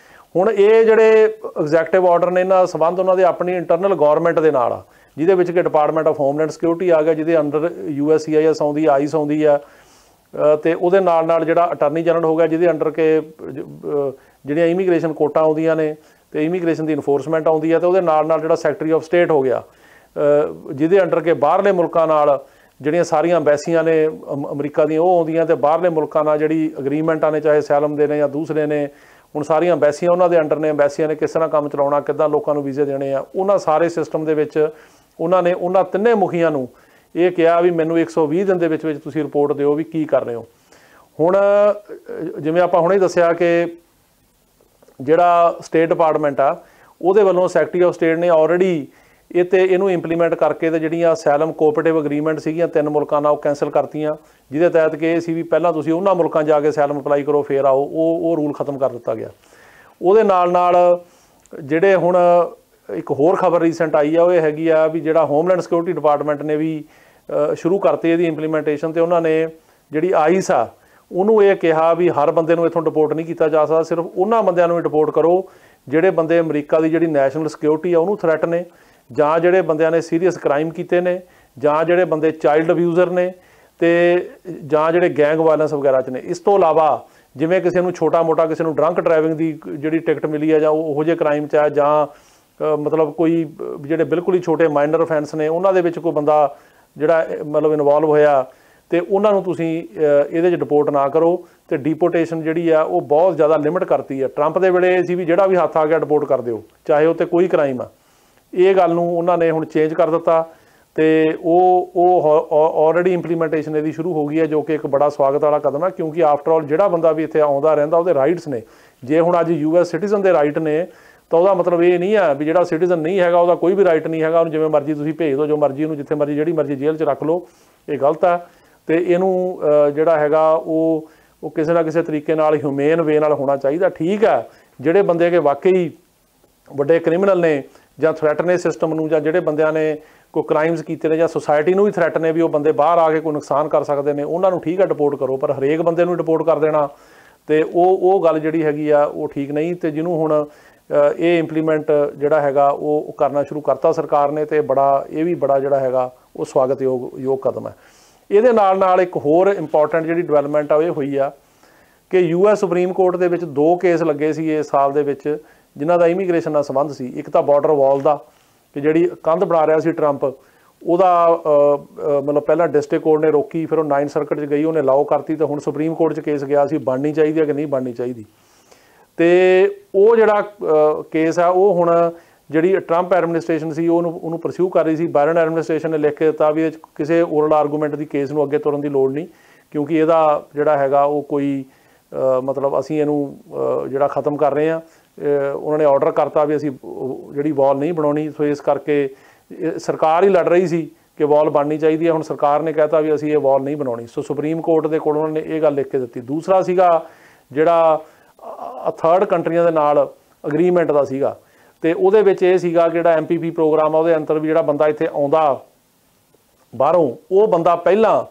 ਹੁਣ ਇਹ ਜਿਹੜੇ ਐਗਜ਼ੈਕਟਿਵ ਆਰਡਰ ਨੇ ਇਹਨਾਂ ਸੰਬੰਧ ਉਹਨਾਂ ਦੇ ਆਪਣੀ ਇੰਟਰਨਲ ਗੌਰਮੈਂਟ ਦੇ ਨਾਲ ਆ ਜਿਹਦੇ ਵਿੱਚ ਕਿ ਡਿਪਾਰਟਮੈਂਟ ਆਫ ਹੋਮਲੈਂਡ ਸਿਕਿਉਰਿਟੀ ਆ ਗਿਆ ਜਿਹਦੇ ਅੰਡਰ USCIS ਆਉਂਦੀ ਆ, ICE ਆਉਂਦੀ ਆ ਤੇ ਉਹਦੇ ਨਾਲ ਜਿਹੜਾ ਅਟਾਰਨੀ ਜਨਰਲ ਹੋ ਗਿਆ ਜਿਹਦੇ ਅੰਡਰ ਕੇ ਜਿਹੜੀਆਂ ਇਮੀਗ੍ਰੇਸ਼ਨ ਕੋਟਾਂ ਆਉਂਦੀਆਂ ਨੇ ਤੇ ਇਮੀਗ੍ਰੇਸ਼ਨ ਦੀ ਇਨਫੋਰਸਮੈਂਟ ਆਉਂਦੀ ਹੈ, ਤੇ ਉਹਦੇ ਨਾਲ ਜਿਹੜਾ ਸੈਕਟਰੀ ਆਫ ਸਟੇਟ ਹੋ ਗਿਆ ਜਿਹਦੇ ਅੰਡਰ ਕੇ ਬਾਹਰਲੇ ਮੁਲਕਾਂ ਨਾਲ ਜਿਹੜੀਆਂ ਸਾਰੀਆਂ ਐਮਬੈਸੀਆਂ ਨੇ ਅਮਰੀਕਾ ਦੀਆਂ ਉਹ ਆਉਂਦੀਆਂ, ਤੇ ਬਾਹਰਲੇ ਮੁਲਕਾਂ ਨਾਲ ਜਿਹੜੀ ਅਗਰੀਮੈਂਟਾਂ ਨੇ ਚਾਹੇ ਸੈਲਮ ਦੇ ਨੇ ਜਾਂ ਦੂਸਰੇ ਨੇ, ਹੁਣ ਸਾਰੀਆਂ ਐਮਬੈਸੀਆਂ ਉਹਨਾਂ ਦੇ ਅੰਡਰ ਨੇ। ਐਮਬੈਸੀਆਂ ਨੇ ਕਿਸ ਤਰ੍ਹਾਂ ਕੰਮ ਚਲਾਉਣਾ, ਕਿੱਦਾਂ ਲੋਕਾਂ ਨੂੰ ਵੀਜ਼ੇ ਦੇਣੇ ਆ, ਉਹਨਾਂ ਸਾਰੇ ਸਿਸਟਮ ਦੇ ਵਿੱਚ ਉਹਨਾਂ ਨੇ ਉਹਨਾਂ ਤਿੰਨੇ ਮੁਖੀਆਂ ਨੂੰ ਇਹ ਕਿਹਾ ਵੀ ਮੈਨੂੰ 120 ਦਿਨ ਦੇ ਵਿੱਚ ਤੁਸੀਂ ਰਿਪੋਰਟ ਦਿਓ ਵੀ ਕੀ ਕਰ ਰਹੇ ਹੋ। ਹੁਣ ਜਿਵੇਂ ਆਪਾਂ ਹੁਣੇ ਦੱਸਿਆ ਕਿ ਜਿਹੜਾ ਸਟੇਟ ਡਿਪਾਰਟਮੈਂਟ ਆ ਉਹਦੇ ਵੱਲੋਂ ਸੈਕਟਰੀ ਆਫ ਸਟੇਟ ਨੇ ਆਲਰੇਡੀ ਇਹਨੂੰ ਇੰਪਲੀਮੈਂਟ ਕਰਕੇ ਤੇ ਜਿਹੜੀਆਂ ਸੈਲਮ ਕੋਆਪਰੇਟਿਵ ਅਗਰੀਮੈਂਟ ਸੀਗੀਆਂ 3 ਮੁਲਕਾਂ ਨਾਲ ਉਹ ਕੈਂਸਲ ਕਰਤੀਆਂ, ਜਿਹਦੇ ਤਹਿਤ ਕਿ ਇਹ ਸੀ ਵੀ ਪਹਿਲਾਂ ਤੁਸੀਂ ਉਹਨਾਂ ਮੁਲਕਾਂ ਜਾ ਕੇ ਸੈਲਮ ਅਪਲਾਈ ਕਰੋ ਫਿਰ ਆਓ, ਉਹ ਰੂਲ ਖਤਮ ਕਰ ਦਿੱਤਾ ਗਿਆ। ਉਹਦੇ ਨਾਲ ਜਿਹੜੇ ਹੁਣ ਇੱਕ ਹੋਰ ਖਬਰ ਰੀਸੈਂਟ ਆਈ ਆ ਉਹ ਇਹ ਹੈਗੀ ਆ ਵੀ ਜਿਹੜਾ ਹੋਮਲੈਂਡ ਸਿਕਿਉਰਿਟੀ ਡਿਪਾਰਟਮੈਂਟ ਨੇ ਵੀ ਸ਼ੁਰੂ ਕਰਤੀ ਇਹਦੀ ਇੰਪਲੀਮੈਂਟੇਸ਼ਨ, ਤੇ ਉਹਨਾਂ ਨੇ ਜਿਹੜੀ ਆਈਸ ਆ ਉਹਨੂੰ ਇਹ ਕਿਹਾ ਵੀ ਹਰ ਬੰਦੇ ਨੂੰ ਇੱਥੋਂ ਡਿਪੋਰਟ ਨਹੀਂ ਕੀਤਾ ਜਾ ਸਕਦਾ, ਸਿਰਫ ਉਹਨਾਂ ਬੰਦਿਆਂ ਨੂੰ ਹੀ ਡਿਪੋਰਟ ਕਰੋ ਜਿਹੜੇ ਬੰਦੇ ਅਮਰੀਕਾ ਦੀ ਜਿਹੜੀ ਨੈਸ਼ਨਲ ਸਿਕਿਉਰਿਟੀ ਆ ਉਹਨੂੰ ਥ੍ਰੈਟ ਨੇ, ਜਾਂ ਜਿਹੜੇ ਬੰਦਿਆਂ ਨੇ ਸੀਰੀਅਸ ਕ੍ਰਾਈਮ ਕੀਤੇ ਨੇ, ਜਾਂ ਜਿਹੜੇ ਬੰਦੇ ਚਾਈਲਡ ਅਬਿਊਜ਼ਰ ਨੇ, ਤੇ ਜਾਂ ਜਿਹੜੇ ਗੈਂਗ ਵਾਇਲੈਂਸ ਵਗੈਰਾ 'ਚ ਨੇ। ਇਸ ਤੋਂ ਇਲਾਵਾ ਜਿਵੇਂ ਕਿਸੇ ਨੂੰ ਛੋਟਾ ਮੋਟਾ ਕਿਸੇ ਨੂੰ ਡਰੰਕ ਡਰਾਈਵਿੰਗ ਦੀ ਜਿਹੜੀ ਟਿਕਟ ਮਿਲੀ ਹੈ ਜਾਂ ਉਹੋ ਜਿਹੇ ਕ੍ਰਾਈਮ 'ਚ ਹੈ, ਜਾਂ ਮਤਲਬ ਕੋਈ ਜਿਹੜੇ ਬਿਲਕੁਲ ਹੀ ਛੋਟੇ ਮਾਈਨਰ ਅਫੈਂਸ ਨੇ ਉਹਨਾਂ ਦੇ ਵਿੱਚ ਕੋਈ ਬੰਦਾ ਜਿਹੜਾ ਮਤਲਬ ਇਨਵੋਲਵ ਹੋਇਆ ਤੇ ਉਹਨਾਂ ਨੂੰ ਤੁਸੀਂ ਇਹਦੇ 'ਚ ਡਿਪੋਰਟ ਨਾ ਕਰੋ। ਤੇ ਡੀਪੋਰਟੇਸ਼ਨ ਜਿਹੜੀ ਆ ਉਹ ਬਹੁਤ ਜ਼ਿਆਦਾ ਲਿਮਿਟ ਕਰਤੀ ਹੈ। ਟਰੰਪ ਦੇ ਵੇਲੇ ਇਹ ਸੀ ਵੀ ਜਿਹੜਾ ਵੀ ਹੱਥ ਆ ਗਿਆ ਡਿਪੋਰਟ ਕਰ ਦਿਓ, ਚਾਹੇ ਉਹ 'ਤੇ ਕੋਈ ਕ੍ਰਾਈਮ ਆ। ਇਹ ਗੱਲ ਨੂੰ ਉਹਨਾਂ ਨੇ ਹੁਣ ਚੇਂਜ ਕਰ ਦਿੱਤਾ ਤੇ ਉਹ ਆਲਰੇਡੀ ਇੰਪਲੀਮੈਂਟੇਸ਼ਨ ਇਹਦੀ ਸ਼ੁਰੂ ਹੋ ਗਈ ਹੈ, ਜੋ ਕਿ ਇੱਕ ਬੜਾ ਸਵਾਗਤ ਵਾਲਾ ਕਦਮ ਹੈ, ਕਿਉਂਕਿ ਆਫਟਰ ਆਲ ਜਿਹੜਾ ਬੰਦਾ ਵੀ ਇੱਥੇ ਆਉਂਦਾ ਰਹਿੰਦਾ ਉਹਦੇ ਰਾਈਟਸ ਨੇ। ਜੇ ਹੁਣ ਅੱਜ US ਸਿਟੀਜ਼ਨ ਦੇ ਰਾਈਟ ਨੇ ਤਾਂ ਉਹਦਾ ਮਤਲਬ ਇਹ ਨਹੀਂ ਹੈ ਵੀ ਜਿਹੜਾ ਸਿਟੀਜ਼ਨ ਨਹੀਂ ਹੈਗਾ ਉਹਦਾ ਕੋਈ ਵੀ ਰਾਈਟ ਨਹੀਂ ਹੈਗਾ, ਉਹਨੂੰ ਜਿਵੇਂ ਮਰਜ਼ੀ ਤੁਸੀਂ ਭੇਜ ਦਿਓ, ਜੋ ਮਰਜ਼ੀ ਉਹਨੂੰ ਜਿੱਥੇ ਮਰਜ਼ੀ ਜਿਹੜੀ ਮਰਜ਼ੀ ਜੇਲ੍ਹ 'ਚ ਰੱਖ ਲਓ। ਇਹ ਗਲਤ ਹੈ ਤੇ ਇਹਨੂੰ ਜਿਹੜਾ ਹੈਗਾ ਉਹ ਕਿਸੇ ਨਾ ਕਿਸੇ ਤਰੀਕੇ ਨਾਲ ਹਿਊਮੇਨ ਵੇ ਨਾਲ ਹੋਣਾ ਚਾਹੀਦਾ। ਠੀਕ ਹੈ, ਜਿਹੜੇ ਬੰਦੇ ਕਿ ਵਾਕਈ ਵੱਡੇ ਕ੍ਰਿਮੀਨਲ ਨੇ ਜਾਂ ਥ੍ਰੈਟ ਨੇ ਸਿਸਟਮ ਨੂੰ, ਜਾਂ ਜਿਹੜੇ ਬੰਦਿਆਂ ਨੇ ਕੋਈ ਕ੍ਰਾਈਮਸ ਕੀਤੇ ਨੇ ਜਾਂ ਸੁਸਾਇਟੀ ਨੂੰ ਵੀ ਥ੍ਰੈਟ ਨੇ ਵੀ ਉਹ ਬੰਦੇ ਬਾਹਰ ਆ ਕੇ ਕੋਈ ਨੁਕਸਾਨ ਕਰ ਸਕਦੇ ਨੇ, ਉਹਨਾਂ ਨੂੰ ਠੀਕ ਹੈ ਡਿਪੋਰਟ ਕਰੋ, ਪਰ ਹਰੇਕ ਬੰਦੇ ਨੂੰ ਡਿਪੋਰਟ ਕਰ ਦੇਣਾ ਤੇ ਉਹ ਗੱਲ ਜਿਹੜੀ ਹੈਗੀ ਆ ਉਹ ਠੀਕ ਨਹੀਂ। ਤੇ ਜਿਹਨੂੰ ਹੁਣ ਇਹ ਇੰਪਲੀਮੈਂਟ ਜਿਹੜਾ ਹੈਗਾ ਉਹ ਕਰਨਾ ਸ਼ੁਰੂ ਕਰਤਾ ਸਰਕਾਰ ਨੇ, ਤੇ ਇਹ ਵੀ ਬੜਾ ਜਿਹੜਾ ਹੈਗਾ ਉਹ ਸਵਾਗਤਯੋਗ ਕਦਮ ਹੈ। ਇਹਦੇ ਨਾਲ ਇੱਕ ਹੋਰ ਇੰਪੋਰਟੈਂਟ ਜਿਹੜੀ ਡਿਵੈਲਪਮੈਂਟ ਆ ਉਹ ਇਹ ਹੋਈ ਆ ਕਿ US ਸੁਪਰੀਮ ਕੋਰਟ ਦੇ ਵਿੱਚ 2 ਕੇਸ ਲੱਗੇ ਸੀ ਇਸ ਸਾਲ ਦੇ ਵਿੱਚ ਜਿਨ੍ਹਾਂ ਦਾ ਇਮੀਗ੍ਰੇਸ਼ਨ ਨਾਲ ਸੰਬੰਧ ਸੀ। ਇੱਕ ਤਾਂ ਬਾਰਡਰ ਵਾਲ ਦਾ, ਕਿ ਜਿਹੜੀ ਕੰਧ ਬਣਾ ਰਿਹਾ ਸੀ ਟਰੰਪ, ਉਹਦਾ ਮਤਲਬ ਪਹਿਲਾਂ ਡਿਸਟ੍ਰਿਕਟ ਕੋਰਟ ਨੇ ਰੋਕੀ, ਫਿਰ ਉਹ 9th ਸਰਕਟ 'ਚ ਗਈ, ਉਹਨੇ ਅਲਾਓ ਕਰਤੀ, ਤੇ ਹੁਣ ਸੁਪਰੀਮ ਕੋਰਟ 'ਚ ਕੇਸ ਗਿਆ ਸੀ ਬਣਨੀ ਚਾਹੀਦੀ ਹੈ ਕਿ ਨਹੀਂ ਬਣਨੀ ਚਾਹੀਦੀ। ਤੇ ਉਹ ਜਿਹੜਾ ਕੇਸ ਆ ਉਹ ਹੁਣ ਜਿਹੜੀ ਟਰੰਪ ਐਡਮਿਨਿਸਟ੍ਰੇਸ਼ਨ ਸੀ ਉਹਨੂੰ ਪਰਸਿਊ ਕਰ ਰਹੀ ਸੀ। ਬਾਇਡਨ ਐਡਮਿਨਿਸਟ੍ਰੇਸ਼ਨ ਨੇ ਲਿਖ ਕੇ ਦਿੱਤਾ ਵੀ ਇਹਦੇ 'ਚ ਕਿਸੇ ਓਰਲ ਆਰਗੂਮੈਂਟ ਦੀ ਕੇਸ ਨੂੰ ਅੱਗੇ ਤੁਰਨ ਦੀ ਲੋੜ ਨਹੀਂ, ਕਿਉਂਕਿ ਇਹਦਾ ਜਿਹੜਾ ਹੈਗਾ ਉਹ ਕੋਈ ਮਤਲਬ ਅਸੀਂ ਇਹਨੂੰ ਜਿਹੜਾ ਖ਼ਤਮ ਕਰ ਰਹੇ ਹਾਂ। ਉਹਨਾਂ ਨੇ ਆਰਡਰ ਕਰਤਾ ਵੀ ਅਸੀਂ ਜਿਹੜੀ ਵਾਲ ਨਹੀਂ ਬਣਾਉਣੀ, ਸੋ ਇਸ ਕਰਕੇ ਸਰਕਾਰ ਹੀ ਲੜ ਰਹੀ ਸੀ ਕਿ ਵਾਲ ਬਣਨੀ ਚਾਹੀਦੀ ਹੈ। ਹੁਣ ਸਰਕਾਰ ਨੇ ਕਹਿਤਾ ਵੀ ਅਸੀਂ ਇਹ ਵਾਲ ਨਹੀਂ ਬਣਾਉਣੀ, ਸੋ ਸੁਪਰੀਮ ਕੋਰਟ ਦੇ ਕੋਲ ਉਹਨਾਂ ਨੇ ਇਹ ਗੱਲ ਲਿਖ ਕੇ ਦਿੱਤੀ। ਦੂਸਰਾ ਸੀਗਾ ਜਿਹੜਾ ਥਰਡ ਕੰਟਰੀਆਂ ਦੇ ਨਾਲ ਅਗਰੀਮੈਂਟ ਦਾ ਸੀਗਾ, ਤੇ ਉਹਦੇ ਵਿੱਚ ਇਹ ਸੀਗਾ ਜਿਹੜਾ MPP ਪ੍ਰੋਗਰਾਮ ਆ ਉਹਦੇ ਅੰਦਰ ਵੀ ਜਿਹੜਾ ਬੰਦਾ ਇੱਥੇ ਆਉਂਦਾ ਬਾਹਰੋਂ, ਉਹ ਬੰਦਾ ਪਹਿਲਾਂ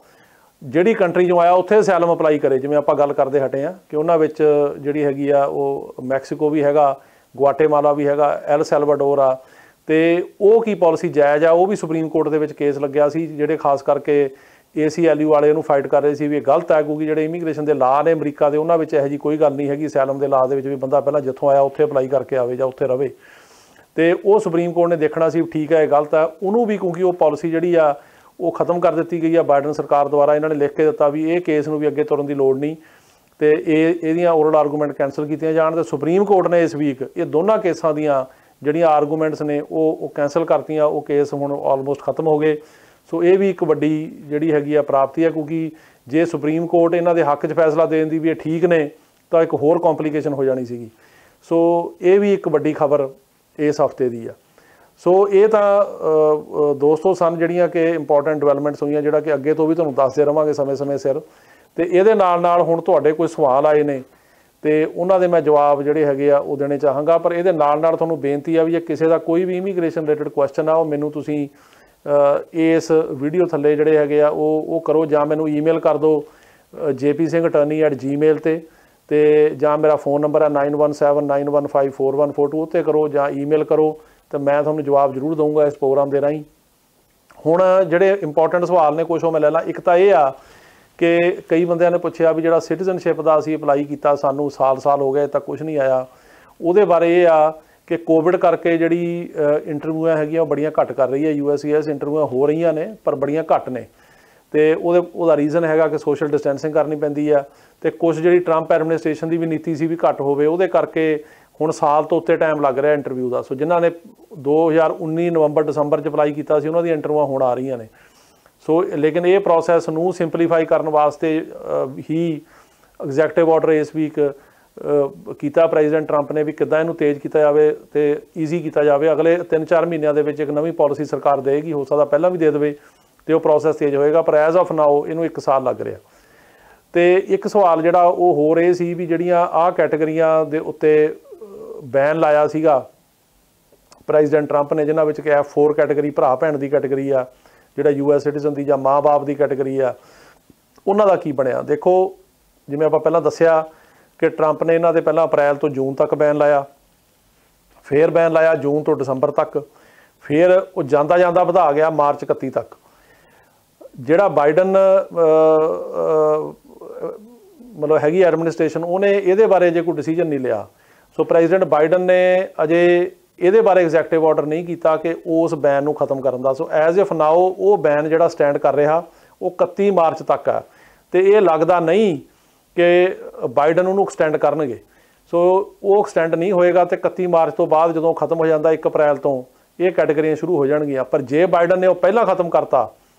ਜਿਹੜੀ ਕੰਟਰੀ 'ਚੋਂ ਆਇਆ ਉੱਥੇ ਅਸਾਈਲਮ ਅਪਲਾਈ ਕਰੇ। ਜਿਵੇਂ ਆਪਾਂ ਗੱਲ ਕਰਦੇ ਹਟੇ ਹਾਂ ਕਿ ਉਹਨਾਂ ਵਿੱਚ ਜਿਹੜੀ ਹੈਗੀ ਆ ਉਹ ਮੈਕਸੀਕੋ ਵੀ ਹੈਗਾ, ਗੁਆਟੇਮਾਲਾ ਵੀ ਹੈਗਾ, ਐਲ ਸੈਲਵਾਡੋਰ ਆ, ਤੇ ਉਹ ਕੀ ਪਾਲਿਸੀ ਜਾਇਜ਼ ਆ। ਉਹ ਵੀ ਸੁਪਰੀਮ ਕੋਰਟ ਦੇ ਵਿੱਚ ਕੇਸ ਲੱਗਿਆ ਸੀ, ਜਿਹੜੇ ਖਾਸ ਕਰਕੇ ACLU ਵਾਲੇ ਉਹਨੂੰ ਫਾਈਟ ਕਰ ਰਹੇ ਸੀ ਵੀ ਇਹ ਗਲਤ ਹੈ, ਕਿਉਂਕਿ ਜਿਹੜੇ ਇਮੀਗ੍ਰੇਸ਼ਨ ਦੇ ਲਾਅ ਨੇ ਅਮਰੀਕਾ ਦੇ ਉਹਨਾਂ ਵਿੱਚ ਇਹੋ ਜਿਹੀ ਕੋਈ ਗੱਲ ਨਹੀਂ ਹੈਗੀ ਅਸਾਈਲਮ ਦੇ ਲਾਅ ਦੇ ਵਿੱਚ ਵੀ ਬੰਦਾ ਪਹਿਲਾਂ ਜਿੱਥੋਂ ਆਇਆ ਉੱਥੇ ਅਪਲਾਈ ਕਰਕੇ ਆਵੇ ਜਾਂ ਉੱਥੇ ਰਵੇ। ਤੇ ਉਹ ਸੁਪਰੀਮ ਕੋਰਟ ਨੇ ਦੇਖਣਾ ਸੀ ਠੀਕ ਹੈ ਇਹ ਗਲਤ ਹੈ, ਉਹਨੂੰ ਵੀ ਕਿਉਂਕਿ ਉਹ ਪਾਲਿਸੀ ਜਿਹੜੀ ਆ ਉਹ ਖਤਮ ਕਰ ਦਿੱਤੀ ਗਈ ਆ ਬਾਈਡਨ ਸਰਕਾਰ ਦੁਆਰਾ। ਇਹਨਾਂ ਨੇ ਲਿਖ ਕੇ ਦਿੱਤਾ ਵੀ ਇਹ ਕੇਸ ਨੂੰ ਵੀ ਅੱਗੇ ਤੁਰਨ ਦੀ ਲੋੜ ਨਹੀਂ, ਤੇ ਇਹਦੀਆਂ ਓਰਲ ਆਰਗੂਮੈਂਟ ਕੈਂਸਲ ਕੀਤੀਆਂ ਜਾਣ। ਤੇ ਸੁਪਰੀਮ ਕੋਰਟ ਨੇ ਇਸ ਵੀਕ ਇਹ ਦੋਨਾਂ ਕੇਸਾਂ ਦੀਆਂ ਜਿਹੜੀਆਂ ਆਰਗੂਮੈਂਟਸ ਨੇ ਉਹ ਕੈਂਸਲ ਕਰਤੀਆਂ। ਉਹ ਕੇਸ ਹੁਣ ਆਲਮੋਸਟ ਖਤਮ ਹੋ ਗਏ। ਸੋ ਇਹ ਵੀ ਇੱਕ ਵੱਡੀ ਜਿਹੜੀ ਹੈਗੀ ਆ ਪ੍ਰਾਪਤੀ ਹੈ, ਕਿਉਂਕਿ ਜੇ ਸੁਪਰੀਮ ਕੋਰਟ ਇਹਨਾਂ ਦੇ ਹੱਕ 'ਚ ਫੈਸਲਾ ਦੇਣ ਦੀ ਵੀ ਇਹ ਠੀਕ ਨੇ ਤਾਂ ਇੱਕ ਹੋਰ ਕੰਪਲੀਕੇਸ਼ਨ ਹੋ ਜਾਣੀ ਸੀਗੀ। ਸੋ ਇਹ ਵੀ ਇੱਕ ਵੱਡੀ ਖਬਰ ਇਸ ਹਫਤੇ ਦੀ ਆ। ਸੋ ਇਹ ਤਾਂ ਦੋਸਤੋ ਸਨ ਜਿਹੜੀਆਂ ਕਿ ਇੰਪੋਰਟੈਂਟ ਡਿਵੈਲਪਮੈਂਟਸ ਹੋਈਆਂ, ਜਿਹੜਾ ਕਿ ਅੱਗੇ ਤੋਂ ਵੀ ਤੁਹਾਨੂੰ ਦੱਸਦੇ ਰਹਾਂਗੇ ਸਮੇਂ ਸਿਰ। ਤੇ ਇਹਦੇ ਨਾਲ ਹੁਣ ਤੁਹਾਡੇ ਕੋਈ ਸਵਾਲ ਆਏ ਨੇ ਤੇ ਉਹਨਾਂ ਦੇ ਮੈਂ ਜਵਾਬ ਜਿਹੜੇ ਹੈਗੇ ਆ ਉਹ ਦੇਣੇ ਚਾਹਾਂਗਾ। ਪਰ ਇਹਦੇ ਨਾਲ ਤੁਹਾਨੂੰ ਬੇਨਤੀ ਆ ਵੀ ਜੇ ਕਿਸੇ ਦਾ ਕੋਈ ਵੀ ਇਮੀਗ੍ਰੇਸ਼ਨ ਰਿਲੇਟਡ ਕੁਐਸਚਨ ਆ ਉਹ ਮੈਨੂੰ ਤੁਸੀਂ ਇਸ ਵੀਡੀਓ ਥੱਲੇ ਜਿਹੜੇ ਹੈਗੇ ਆ ਉਹ ਕਰੋ, ਜਾਂ ਮੈਨੂੰ ਈਮੇਲ ਕਰ ਦਿਓ jpsinghattorney@gmail ਤੇ ਜਾਂ ਮੇਰਾ ਫ਼ੋਨ ਨੰਬਰ ਹੈ 9179154142 ਉੱਤੇ ਕਰੋ, ਜਾਂ ਈਮੇਲ ਕਰੋ ਤੇ ਮੈਂ ਤੁਹਾਨੂੰ ਜਵਾਬ ਜ਼ਰੂਰ ਦਊਂਗਾ ਇਸ ਪ੍ਰੋਗਰਾਮ ਦੇ ਰਾਹੀਂ। ਹੁਣ ਜਿਹੜੇ ਇੰਪੋਰਟੈਂਟ ਸਵਾਲ ਨੇ ਕੁਛ ਉਹ ਮੈਂ ਲੈ ਲਾਂ। ਇੱਕ ਤਾਂ ਇਹ ਆ कि कई बंदिਆਂ ने ਪੁੱਛਿਆ भी ਜਿਹੜਾ ਸਿਟੀਜ਼ਨਸ਼ਿਪ ਦਾ ਅਸੀਂ ਅਪਲਾਈ ਕੀਤਾ ਸਾਨੂੰ ਸਾਲ ਹੋ ਗਏ ਤਾਂ ਕੁਝ ਨਹੀਂ ਆਇਆ। ਉਹਦੇ ਬਾਰੇ ਇਹ ਆ ਕਿ ਕੋਵਿਡ ਕਰਕੇ ਜਿਹੜੀ ਇੰਟਰਵਿਊਆਂ ਹੈਗੀਆਂ ਉਹ ਬੜੀਆਂ ਘੱਟ ਕਰ ਰਹੀ ਹੈ। USCIS ਇੰਟਰਵਿਊਆਂ ਹੋ ਰਹੀਆਂ ਨੇ ਪਰ ਬੜੀਆਂ ਘੱਟ ਨੇ, ਤੇ ਉਹਦਾ ਰੀਜ਼ਨ ਹੈਗਾ ਕਿ ਸੋਸ਼ਲ ਡਿਸਟੈਂਸਿੰਗ ਕਰਨੀ ਪੈਂਦੀ ਆ, ਤੇ ਕੁਛ ਜਿਹੜੀ ਟਰੰਪ ਐਡਮਿਨਿਸਟ੍ਰੇਸ਼ਨ ਦੀ ਵੀ ਨੀਤੀ ਸੀ ਵੀ ਘੱਟ ਹੋਵੇ, ਉਹਦੇ ਕਰਕੇ ਹੁਣ ਸਾਲ ਤੋਂ ਉੱਤੇ ਟਾਈਮ ਲੱਗ ਰਿਹਾ ਇੰਟਰਵਿਊ ਦਾ। ਸੋ ਜਿਨ੍ਹਾਂ ਨੇ 2019 ਨਵੰਬਰ ਦਸੰਬਰ 'ਚ ਅਪਲਾਈ ਕੀਤਾ ਸੀ ਉਹਨਾਂ ਦੀਆਂ ਇੰਟਰਵਿਊਆਂ ਹੁਣ ਆ ਰਹੀਆਂ ਨੇ। ਸੋ ਲੇਕਿਨ ਇਹ ਪ੍ਰੋਸੈਸ ਨੂੰ ਸਿੰਪਲੀਫਾਈ ਕਰਨ ਵਾਸਤੇ ਹੀ ਐਗਜ਼ੈਕਟਿਵ ਆਰਡਰ ਇਸ ਵੀਕ ਕੀਤਾ ਪ੍ਰੈਜ਼ੀਡੈਂਟ ਟਰੰਪ ਨੇ ਵੀ ਕਿੱਦਾਂ ਇਹਨੂੰ ਤੇਜ਼ ਕੀਤਾ ਜਾਵੇ ਤੇ ਈਜ਼ੀ ਕੀਤਾ ਜਾਵੇ। ਅਗਲੇ 3-4 ਮਹੀਨਿਆਂ ਦੇ ਵਿੱਚ ਇੱਕ ਨਵੀਂ ਪਾਲਿਸੀ ਸਰਕਾਰ ਦੇਗੀ, ਹੋ ਸਕਦਾ ਪਹਿਲਾਂ ਵੀ ਦੇ ਦੇਵੇ ਤੇ ਉਹ ਪ੍ਰੋਸੈਸ ਤੇਜ਼ ਹੋਏਗਾ, ਪਰ ਐਜ਼ ਆਫ ਨਾਓ ਇਹਨੂੰ 1 ਸਾਲ ਲੱਗ ਰਿਹਾ। ਤੇ ਇੱਕ ਸਵਾਲ ਜਿਹੜਾ ਉਹ ਹੋਰ ਇਹ ਸੀ ਵੀ ਜਿਹੜੀਆਂ ਆਹ ਕੈਟੇਗਰੀਆਂ ਦੇ ਉੱਤੇ ਬੈਨ ਲਾਇਆ ਸੀਗਾ ਪ੍ਰੈਜ਼ੀਡੈਂਟ ਟਰੰਪ ਨੇ, ਜਿਨ੍ਹਾਂ ਵਿੱਚ ਕਿ F4 ਕੈਟੇਗਰੀ ਭਰਾ ਭੈਣ ਦੀ ਕੈਟੇਗਰੀ ਆ, ਜਿਹੜਾ US ਸਿਟੀਜ਼ਨ ਦੀ ਜਾਂ ਮਾਂ-ਬਾਪ ਦੀ ਕੈਟੇਗਰੀ ਆ, ਉਹਨਾਂ ਦਾ ਕੀ ਬਣਿਆ। ਦੇਖੋ ਜਿਵੇਂ ਆਪਾਂ ਪਹਿਲਾਂ ਦੱਸਿਆ ਕਿ ਟਰੰਪ ਨੇ ਇਹਨਾਂ ਦੇ ਪਹਿਲਾਂ ਅਪ੍ਰੈਲ ਤੋਂ ਜੂਨ ਤੱਕ ਬੈਨ ਲਾਇਆ, ਫਿਰ ਬੈਨ ਲਾਇਆ ਜੂਨ ਤੋਂ ਦਸੰਬਰ ਤੱਕ, ਫਿਰ ਉਹ ਜਾਂਦਾ ਜਾਂਦਾ ਵਧਾ ਗਿਆ ਮਾਰਚ 31 ਤੱਕ। ਜਿਹੜਾ ਬਾਈਡਨ ਮਤਲਬ ਹੈਗੀ ਐਡਮਿਨਿਸਟ੍ਰੇਸ਼ਨ, ਉਹਨੇ ਇਹਦੇ ਬਾਰੇ ਜੇ ਕੋਈ ਡਿਸੀਜਨ ਨਹੀਂ ਲਿਆ। ਸੋ ਪ੍ਰੈਜ਼ੀਡੈਂਟ ਬਾਈਡਨ ਨੇ ਅਜੇ ਇਹਦੇ ਬਾਰੇ ਐਗਜ਼ੈਕਟਿਵ ਆਰਡਰ ਨਹੀਂ ਕੀਤਾ ਕਿ ਉਸ ਬੈਨ ਨੂੰ ਖਤਮ ਕਰਨ ਦਾ। ਸੋ ਐਜ਼ ਇਫ ਨਾਓ ਉਹ ਬੈਨ ਜਿਹੜਾ ਸਟੈਂਡ ਕਰ ਰਿਹਾ ਉਹ 31 ਮਾਰਚ ਤੱਕ ਆ, ਤੇ ਇਹ ਲੱਗਦਾ ਨਹੀਂ ਕਿ ਬਾਈਡਨ ਉਹਨੂੰ ਐਕਸਟੈਂਡ ਕਰਨਗੇ। ਸੋ ਉਹ ਐਕਸਟੈਂਡ ਨਹੀਂ ਹੋਏਗਾ ਤੇ 31 ਮਾਰਚ ਤੋਂ ਬਾਅਦ ਜਦੋਂ ਖਤਮ ਹੋ ਜਾਂਦਾ 1 ਅਪ੍ਰੈਲ ਤੋਂ ਇਹ ਕੈਟੇਗਰੀਆਂ ਸ਼ੁਰੂ ਹੋ ਜਾਣਗੀਆਂ। ਪਰ ਜੇ ਬਾਈਡਨ ਨੇ ਉਹ ਪਹਿਲਾਂ ਖਤਮ ਕਰਤਾ,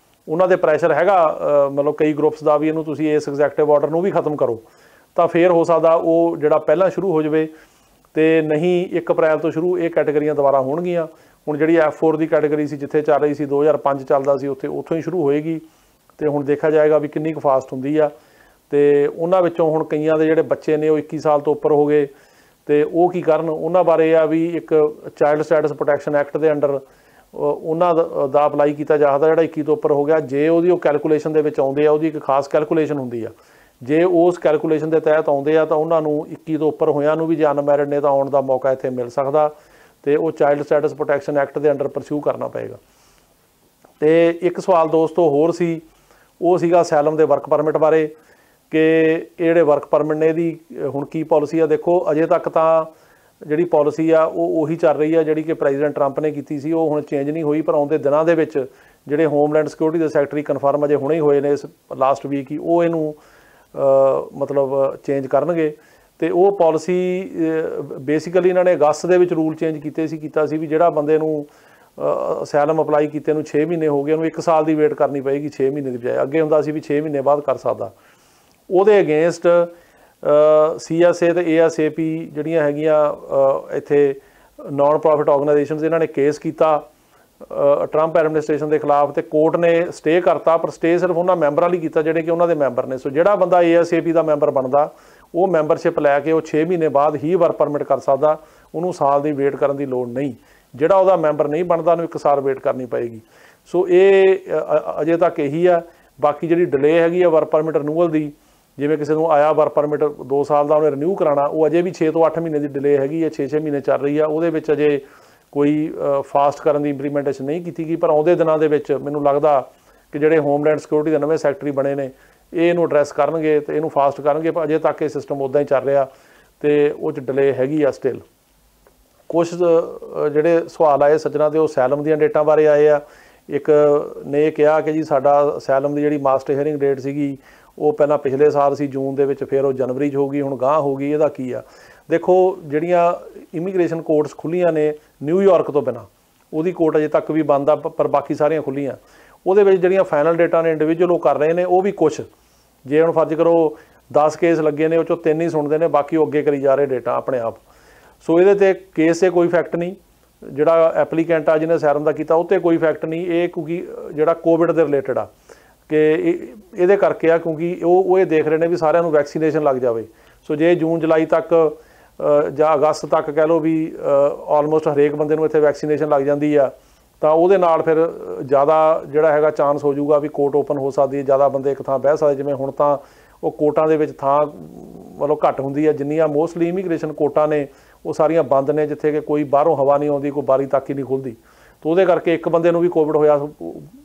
ਉਹਨਾਂ ਦੇ ਪ੍ਰੈਸ਼ਰ ਹੈਗਾ ਮਤਲਬ ਕਈ ਗਰੁੱਪਸ ਦਾ ਵੀ ਇਹਨੂੰ ਤੁਸੀਂ ਇਸ ਐਗਜ਼ੈਕਟਿਵ ਆਰਡਰ ਨੂੰ ਵੀ ਖਤਮ ਕਰੋ, ਤਾਂ ਫਿਰ ਹੋ ਸਕਦਾ ਉਹ ਜਿਹੜਾ ਪਹਿਲਾਂ ਸ਼ੁਰੂ ਹੋ ਜਾਵੇ, ਤੇ ਨਹੀਂ 1 ਅਪ੍ਰੈਲ ਤੋਂ ਸ਼ੁਰੂ ਇਹ ਕੈਟੇਗਰੀਆਂ ਦੁਬਾਰਾ ਹੋਣਗੀਆਂ। ਹੁਣ ਜਿਹੜੀ F4 ਦੀ ਕੈਟੇਗਰੀ ਸੀ ਜਿੱਥੇ ਚੱਲ ਰਹੀ ਸੀ 2005 ਚੱਲਦਾ ਸੀ ਉੱਥੋਂ ਹੀ ਸ਼ੁਰੂ ਹੋਏਗੀ, ਤੇ ਹੁਣ ਦੇਖਿਆ ਜਾਏਗਾ ਵੀ ਕਿੰਨੀ ਕੁ ਫਾਸਟ ਹੁੰਦੀ ਆ। ਤੇ ਉਹਨਾਂ ਵਿੱਚੋਂ ਹੁਣ ਕਈਆਂ ਦੇ ਜਿਹੜੇ ਬੱਚੇ ਨੇ ਉਹ 21 ਸਾਲ ਤੋਂ ਉੱਪਰ ਹੋ ਗਏ, ਤੇ ਉਹ ਕੀ ਕਰਨ, ਉਹਨਾਂ ਬਾਰੇ ਆ ਵੀ ਇੱਕ ਚਾਈਲਡ ਸਟੇਟਸ ਪ੍ਰੋਟੈਕਸ਼ਨ ਐਕਟ ਦੇ ਅੰਡਰ ਉਹਨਾਂ ਦਾ ਅਪਲਾਈ ਕੀਤਾ ਜਾ ਸਕਦਾ ਜਿਹੜਾ 21 ਤੋਂ ਉੱਪਰ ਹੋ ਗਿਆ। ਜੇ ਉਹਦੀ ਉਹ ਕੈਲਕੂਲੇਸ਼ਨ ਦੇ ਵਿੱਚ ਆਉਂਦੇ ਆ, ਉਹਦੀ ਇੱਕ ਖਾਸ ਕੈਲਕੂਲੇਸ਼ਨ ਹੁੰਦੀ ਆ, ਜੇ ਉਸ ਕੈਲਕੂਲੇਸ਼ਨ ਦੇ ਤਹਿਤ ਆਉਂਦੇ ਆ ਤਾਂ ਉਹਨਾਂ ਨੂੰ 21 ਤੋਂ ਉੱਪਰ ਹੋਇਆਂ ਨੂੰ ਵੀ ਜੇ ਅਨਮੈਰਿਡ ਨੇ ਤਾਂ ਆਉਣ ਦਾ ਮੌਕਾ ਇੱਥੇ ਮਿਲ ਸਕਦਾ, ਤੇ ਉਹ ਚਾਈਲਡ ਸਟੇਟਸ ਪ੍ਰੋਟੈਕਸ਼ਨ ਐਕਟ ਦੇ ਅੰਡਰ ਪਰਸਿਊ ਕਰਨਾ ਪਏਗਾ। ਤੇ ਇੱਕ ਸਵਾਲ ਦੋਸਤੋ ਹੋਰ ਸੀ, ਉਹ ਸੀਗਾ ਅਸਾਈਲਮ ਦੇ ਵਰਕ ਪਰਮਿਟ ਬਾਰੇ, ਕਿ ਇਹ ਜਿਹੜੇ ਵਰਕ ਪਰਮਿਟ ਨੇ ਇਹਦੀ ਹੁਣ ਕੀ ਪਾਲਿਸੀ ਆ। ਦੇਖੋ ਅਜੇ ਤੱਕ ਤਾਂ ਜਿਹੜੀ ਪਾਲਿਸੀ ਆ ਉਹ ਉਹੀ ਚੱਲ ਰਹੀ ਆ ਜਿਹੜੀ ਕਿ ਪ੍ਰੈਜ਼ੀਡੈਂਟ ਟਰੰਪ ਨੇ ਕੀਤੀ ਸੀ, ਉਹ ਹੁਣ ਚੇਂਜ ਨਹੀਂ ਹੋਈ। ਪਰ ਆਉਂਦੇ ਦਿਨਾਂ ਦੇ ਵਿੱਚ ਜਿਹੜੇ ਹੋਮਲੈਂਡ ਸਿਕਿਉਰਿਟੀ ਦੇ ਸੈਕਟਰੀ ਕਨਫਰਮ ਅਜੇ ਹੁਣੇ ਹੀ ਹੋਏ ਨੇ ਇਸ ਲਾਸਟ ਵੀਕ ਹੀ, ਉਹ ਇਹਨੂੰ ਮਤਲਬ ਚੇਂਜ ਕਰਨਗੇ। ਤੇ ਉਹ ਪਾਲਿਸੀ ਬੇਸਿਕਲੀ ਇਹਨਾਂ ਨੇ ਅਗਸਤ ਦੇ ਵਿੱਚ ਰੂਲ ਚੇਂਜ ਕੀਤਾ ਸੀ ਵੀ ਜਿਹੜਾ ਬੰਦੇ ਨੂੰ ਅਸਾਈਲਮ ਅਪਲਾਈ ਕੀਤੇ ਨੂੰ 6 ਮਹੀਨੇ ਹੋ ਗਏ ਉਹਨੂੰ 1 ਸਾਲ ਦੀ ਵੇਟ ਕਰਨੀ ਪਏਗੀ 6 ਮਹੀਨੇ ਦੀ ਬਜਾਏ। ਅੱਗੇ ਹੁੰਦਾ ਸੀ ਵੀ 6 ਮਹੀਨੇ ਬਾਅਦ ਕਰ ਸਕਦਾ। ਉਹਦੇ ਅਗੇਂਸਟ CSA ਤੇ ASAP ਜਿਹੜੀਆਂ ਹੈਗੀਆਂ ਇੱਥੇ ਨਾਨ ਪ੍ਰੋਫਿਟ ਆਰਗੇਨਾਈਜੇਸ਼ਨਸ, ਇਹਨਾਂ ਨੇ ਕੇਸ ਕੀਤਾ ਟਰੰਪ ਐਡਮਿਨਿਸਟ੍ਰੇਸ਼ਨ ਦੇ ਖਿਲਾਫ, ਤੇ ਕੋਰਟ ਨੇ ਸਟੇ ਕਰਤਾ। ਪਰ ਸਟੇ ਸਿਰਫ ਉਹਨਾਂ ਮੈਂਬਰਾਂ ਲਈ ਕੀਤਾ ਜਿਹੜੇ ਕਿ ਉਹਨਾਂ ਦੇ ਮੈਂਬਰ ਨੇ। ਸੋ ਜਿਹੜਾ ਬੰਦਾ ASAP ਦਾ ਮੈਂਬਰ ਬਣਦਾ ਉਹ ਮੈਂਬਰਸ਼ਿਪ ਲੈ ਕੇ ਉਹ 6 ਮਹੀਨੇ ਬਾਅਦ ਹੀ ਵਰਕ ਪਰਮਿਟ ਕਰ ਸਕਦਾ, ਉਹਨੂੰ ਸਾਲ ਦੀ ਵੇਟ ਕਰਨ ਦੀ ਲੋੜ ਨਹੀਂ। ਜਿਹੜਾ ਉਹਦਾ ਮੈਂਬਰ ਨਹੀਂ ਬਣਦਾ ਉਹਨੂੰ 1 ਸਾਲ ਵੇਟ ਕਰਨੀ ਪਏਗੀ। ਸੋ ਇਹ ਅਜੇ ਤੱਕ ਇਹੀ ਆ। ਬਾਕੀ ਜਿਹੜੀ ਡਿਲੇ ਹੈਗੀ ਆ ਵਰਕ ਪਰਮਿਟ ਰਿਨਿਊਅਲ ਦੀ, ਜਿਵੇਂ ਕਿਸੇ ਨੂੰ ਆਇਆ ਵਰਕ ਪਰਮਿਟ 2 ਸਾਲ ਦਾ ਉਹਨੇ ਰਿਨਿਊ ਕਰਾਉਣਾ, ਉਹ ਅਜੇ ਵੀ 6 ਤੋਂ 8 ਮਹੀਨੇ ਦੀ ਡਿਲੇ ਹੈਗੀ ਹੈ, 6 ਮਹੀਨੇ ਚੱਲ ਰਹੀ ਆ। ਉਹਦੇ ਵਿੱਚ ਅਜੇ ਕੋਈ ਫਾਸਟ ਕਰਨ ਦੀ ਇੰਪਲੀਮੈਂਟੇਸ਼ਨ ਨਹੀਂ ਕੀਤੀ ਗਈ। ਪਰ ਆਉਂਦੇ ਦਿਨਾਂ ਦੇ ਵਿੱਚ ਮੈਨੂੰ ਲੱਗਦਾ ਕਿ ਜਿਹੜੇ ਹੋਮਲੈਂਡ ਸਿਕਿਉਰਿਟੀ ਦੇ ਨਵੇਂ ਸੈਕਟਰੀ ਬਣੇ ਨੇ ਇਹ ਇਹਨੂੰ ਐਡਰੈਸ ਕਰਨਗੇ ਤੇ ਇਹਨੂੰ ਫਾਸਟ ਕਰਨਗੇ। ਪਰ ਅਜੇ ਤੱਕ ਇਹ ਸਿਸਟਮ ਉੱਦਾਂ ਹੀ ਚੱਲ ਰਿਹਾ ਤੇ ਉਹ 'ਚ ਡਿਲੇ ਹੈਗੀ ਆ ਸਟਿਲ। ਕੁਛ ਜਿਹੜੇ ਸਵਾਲ ਆਏ ਸੱਜਣਾ ਦੇ ਉਹ ਅਸਾਈਲਮ ਦੀਆਂ ਡੇਟਾਂ ਬਾਰੇ ਆਏ ਆ। ਇੱਕ ਨੇ ਇਹ ਕਿਹਾ ਕਿ ਜੀ ਸਾਡਾ ਅਸਾਈਲਮ ਦੀ ਜਿਹੜੀ ਮਾਸਟਰ ਹੀਅਰਿੰਗ ਡੇਟ ਸੀਗੀ ਉਹ ਪਹਿਲਾਂ ਪਿਛਲੇ ਸਾਲ ਸੀ ਜੂਨ ਦੇ ਵਿੱਚ, ਫਿਰ ਉਹ ਜਨਵਰੀ 'ਚ ਹੋ ਗਈ, ਹੁਣ ਗਾਂਹ ਹੋ ਗਈ। ਇਹਦਾ ਕੀ ਆ? ਦੇਖੋ ਜਿਹੜੀਆਂ ਇਮੀਗ੍ਰੇਸ਼ਨ ਕੋਰਟਸ ਖੁੱਲ੍ਹੀਆਂ ਨੇ ਨਿਊਯਾਰਕ ਤੋਂ ਬਿਨਾਂ, ਉਹਦੀ ਕੋਰਟ ਅਜੇ ਤੱਕ ਵੀ ਬੰਦ ਆ, ਪਰ ਬਾਕੀ ਸਾਰੀਆਂ ਖੁੱਲ੍ਹੀਆਂ। ਉਹਦੇ ਵਿੱਚ ਜਿਹੜੀਆਂ ਫਾਈਨਲ ਡੇਟਾਂ ਨੇ ਇੰਡੀਵਿਜੂਅਲ ਉਹ ਕਰ ਰਹੇ ਨੇ, ਉਹ ਵੀ ਕੁਛ ਜੇ ਹੁਣ ਫਰਜ਼ ਕਰੋ 10 ਕੇਸ ਲੱਗੇ ਨੇ ਉਹ 'ਚੋਂ 3 ਹੀ ਸੁਣਦੇ ਨੇ, ਬਾਕੀ ਉਹ ਅੱਗੇ ਕਰੀ ਜਾ ਰਹੇ ਡੇਟਾ ਆਪਣੇ ਆਪ। ਸੋ ਇਹਦੇ 'ਤੇ ਕੇਸ 'ਤੇ ਕੋਈ ਇਫੈਕਟ ਨਹੀਂ। ਜਿਹੜਾ ਐਪਲੀਕੈਂਟ ਆ ਜਿਹਨੇ ਅਸਾਈਲਮ ਦਾ ਕੀਤਾ ਉਹ 'ਤੇ ਕੋਈ ਇਫੈਕਟ ਨਹੀਂ। ਇਹ ਕਿਉਂਕਿ ਜਿਹੜਾ ਕੋਵਿਡ ਦੇ ਰਿਲੇਟਡ ਆ ਕਿ ਇਹਦੇ ਕਰਕੇ ਆ, ਕਿਉਂਕਿ ਉਹ ਇਹ ਦੇਖ ਰਹੇ ਨੇ ਵੀ ਸਾਰਿਆਂ ਨੂੰ ਵੈਕਸੀਨੇਸ਼ਨ ਲੱਗ ਜਾਵੇ। ਸੋ ਜੇ ਜੂਨ ਜੁਲਾਈ ਤੱਕ ਜਾਂ ਅਗਸਤ ਤੱਕ ਕਹਿ ਲਓ ਵੀ ਆਲਮੋਸਟ ਹਰੇਕ ਬੰਦੇ ਨੂੰ ਇੱਥੇ ਵੈਕਸੀਨੇਸ਼ਨ ਲੱਗ ਜਾਂਦੀ ਆ, ਤਾਂ ਉਹਦੇ ਨਾਲ ਫਿਰ ਜ਼ਿਆਦਾ ਜਿਹੜਾ ਹੈਗਾ ਚਾਂਸ ਹੋ ਜਾਊਗਾ ਵੀ ਕੋਰਟ ਓਪਨ ਹੋ ਸਕਦੀ ਹੈ, ਜ਼ਿਆਦਾ ਬੰਦੇ ਇੱਕ ਥਾਂ ਬਹਿ ਸਕਦੇ। ਜਿਵੇਂ ਹੁਣ ਤਾਂ ਉਹ ਕੋਰਟਾਂ ਦੇ ਵਿੱਚ ਥਾਂ ਮਤਲਬ ਘੱਟ ਹੁੰਦੀ ਹੈ, ਜਿੰਨੀਆਂ ਮੋਸਟਲੀ ਇਮੀਗ੍ਰੇਸ਼ਨ ਕੋਰਟਾਂ ਨੇ ਉਹ ਸਾਰੀਆਂ ਬੰਦ ਨੇ, ਜਿੱਥੇ ਕਿ ਕੋਈ ਬਾਹਰੋਂ ਹਵਾ ਨਹੀਂ ਆਉਂਦੀ, ਕੋਈ ਬਾਰੀ ਤੱਕ ਹੀ ਨਹੀਂ ਖੁੱਲ੍ਹਦੀ। तो ਉਹਦੇ ਕਰਕੇ ਇੱਕ ਬੰਦੇ ਨੂੰ ਵੀ ਕੋਵਿਡ ਹੋਇਆ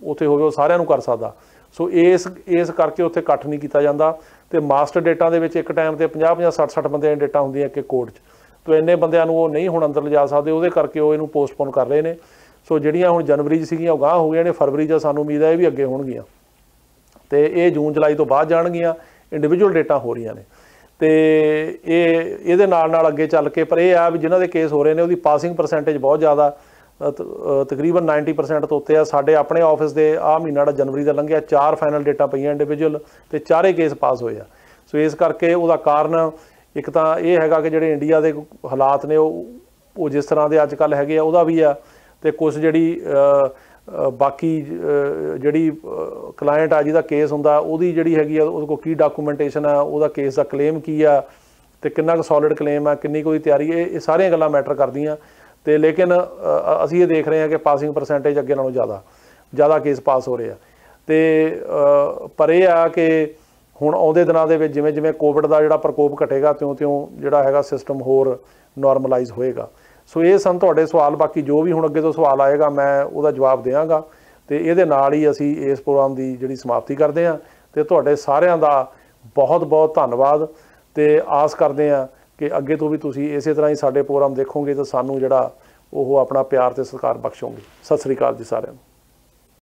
ਉੱਥੇ ਹੋਵੇ ਉਹ ਸਾਰਿਆਂ ਨੂੰ ਕਰ ਸਕਦਾ। ਸੋ ਇਸ ਕਰਕੇ ਉੱਥੇ ਇਕੱਠ ਨਹੀਂ ਕੀਤਾ ਜਾਂਦਾ। ਤੇ ਮਾਸਟਰ ਡੇਟਾਂ ਦੇ ਵਿੱਚ ਇੱਕ ਟਾਈਮ ਤੇ 50 60 ਬੰਦਿਆਂ ਦੀਆਂ ਡੇਟਾਂ ਹੁੰਦੀਆਂ ਕਿ ਕੋਰਟ 'ਚ, तो ਇੰਨੇ ਬੰਦਿਆਂ ਨੂੰ ਉਹ ਨਹੀਂ ਹੁਣ ਅੰਦਰ ਲਿਜਾ ਸਕਦੇ, ਉਹਦੇ ਕਰਕੇ ਉਹ ਇਹਨੂੰ ਪੋਸਟਪੋਨ ਕਰ ਰਹੇ ਨੇ। ਸੋ ਜਿਹੜੀਆਂ ਹੁਣ ਜਨਵਰੀ 'ਚ ਸੀਗੀਆਂ ਉਹ ਗਾਂਹ ਹੋ ਗਈਆਂ ਨੇ, ਫਰਵਰੀ 'ਚ ਸਾਨੂੰ ਉਮੀਦ ਹੈ ਇਹ ਵੀ ਅੱਗੇ ਹੋਣਗੀਆਂ ਤੇ ਇਹ ਜੂਨ ਜੁਲਾਈ ਤੋਂ ਬਾਅਦ ਜਾਣਗੀਆਂ। ਇੰਡੀਵਿਜੂਅਲ ਡੇਟਾਂ ਹੋ ਰਹੀਆਂ ਨੇ ਤੇ ਇਹਦੇ ਨਾਲ ਅੱਗੇ ਚੱਲ ਕੇ, ਪਰ ਇਹ ਆ ਵੀ ਜਿਨ੍ਹਾਂ ਦੇ ਕੇਸ ਹੋ ਰਹੇ ਨੇ ਉਹਦੀ ਪਾਸਿੰਗ ਪਰਸੈਂਟੇਜ ਬਹੁਤ ਜ਼ਿਆਦਾ, ਤਕਰੀਬਨ 90% ਤੋਂ ਉੱਤੇ ਆ। ਸਾਡੇ ਆਪਣੇ ਆਫਿਸ ਦੇ ਆਹ ਮਹੀਨਾ ਜਿਹੜਾ ਜਨਵਰੀ ਦਾ ਲੰਘਿਆ 4 ਫਾਈਨਲ ਡੇਟਾਂ ਪਈਆਂ ਇੰਡੀਵਿਜੂਅਲ ਤੇ 4 ਕੇਸ ਪਾਸ ਹੋਏ ਆ। ਸੋ ਇਸ ਕਰਕੇ ਉਹਦਾ ਕਾਰਨ ਇੱਕ ਤਾਂ ਇਹ ਹੈਗਾ ਕਿ ਜਿਹੜੇ ਇੰਡੀਆ ਦੇ ਹਾਲਾਤ ਨੇ ਉਹ ਜਿਸ ਤਰ੍ਹਾਂ ਦੇ ਅੱਜ ਕੱਲ੍ਹ ਹੈਗੇ ਆ ਉਹਦਾ ਵੀ ਆ, ਤੇ ਕੁਛ ਜਿਹੜੀ ਬਾਕੀ ਜਿਹੜੀ ਕਲਾਇੰਟ ਆ ਜਿਹਦਾ ਕੇਸ ਹੁੰਦਾ ਉਹਦੀ ਜਿਹੜੀ ਹੈਗੀ ਆ ਉਹਦੇ ਕੋਲ ਕੀ ਡਾਕੂਮੈਂਟੇਸ਼ਨ ਆ, ਉਹਦਾ ਕੇਸ ਦਾ ਕਲੇਮ ਕੀ ਆ ਤੇ ਕਿੰਨਾ ਕੁ ਸੋਲਿਡ ਕਲੇਮ ਆ, ਕਿੰਨੀ ਕੁ ਉਹਦੀ ਤਿਆਰੀ, ਇਹ ਸਾਰੀਆਂ ਗੱਲਾਂ ਮੈਟਰ ਕਰਦੀਆਂ। ਤੇ ਲੇਕਿਨ ਅਸੀਂ ਇਹ ਦੇਖ ਰਹੇ ਹਾਂ ਕਿ ਪਾਸਿੰਗ ਪਰਸੈਂਟੇਜ ਅੱਗੇ ਨਾਲੋਂ ਜ਼ਿਆਦਾ ਕੇਸ ਪਾਸ ਹੋ ਰਹੇ ਆ। ਤੇ ਪਰ ਇਹ ਆ ਕਿ ਹੁਣ ਆਉਂਦੇ ਦਿਨਾਂ ਦੇ ਵਿੱਚ ਜਿਵੇਂ ਜਿਵੇਂ ਕੋਵਿਡ ਦਾ ਜਿਹੜਾ ਪ੍ਰਕੋਪ ਘਟੇਗਾ ਤਿਉਂ ਜਿਹੜਾ ਹੈਗਾ ਸਿਸਟਮ ਹੋਰ ਨੋਰਮਲਾਈਜ਼ ਹੋਏਗਾ। ਸੋ ਇਹ ਸਨ ਤੁਹਾਡੇ ਸਵਾਲ। ਬਾਕੀ ਜੋ ਵੀ ਹੁਣ ਅੱਗੇ ਤੋਂ ਸਵਾਲ ਆਏਗਾ ਮੈਂ ਉਹਦਾ ਜਵਾਬ ਦਿਆਂਗਾ ਤੇ ਇਹਦੇ ਨਾਲ ਹੀ ਅਸੀਂ ਇਸ ਪ੍ਰੋਗਰਾਮ ਦੀ ਜਿਹੜੀ ਸਮਾਪਤੀ ਕਰਦੇ ਹਾਂ। ਤੇ ਤੁਹਾਡੇ ਸਾਰਿਆਂ ਦਾ ਬਹੁਤ ਬਹੁਤ ਧੰਨਵਾਦ ਤੇ ਆਸ ਕਰਦੇ ਹਾਂ ਕਿ ਅੱਗੇ ਤੋਂ ਵੀ ਤੁਸੀਂ ਇਸੇ ਤਰ੍ਹਾਂ ਹੀ ਸਾਡੇ ਪ੍ਰੋਗਰਾਮ ਦੇਖੋਗੇ ਤਾਂ ਸਾਨੂੰ ਜਿਹੜਾ ਉਹ ਆਪਣਾ ਪਿਆਰ ਤੇ ਸਤਿਕਾਰ ਬਖਸ਼ੋਗੇ। ਸਤਿ ਸ੍ਰੀ ਅਕਾਲ ਜੀ ਸਾਰਿਆਂ ਨੂੰ।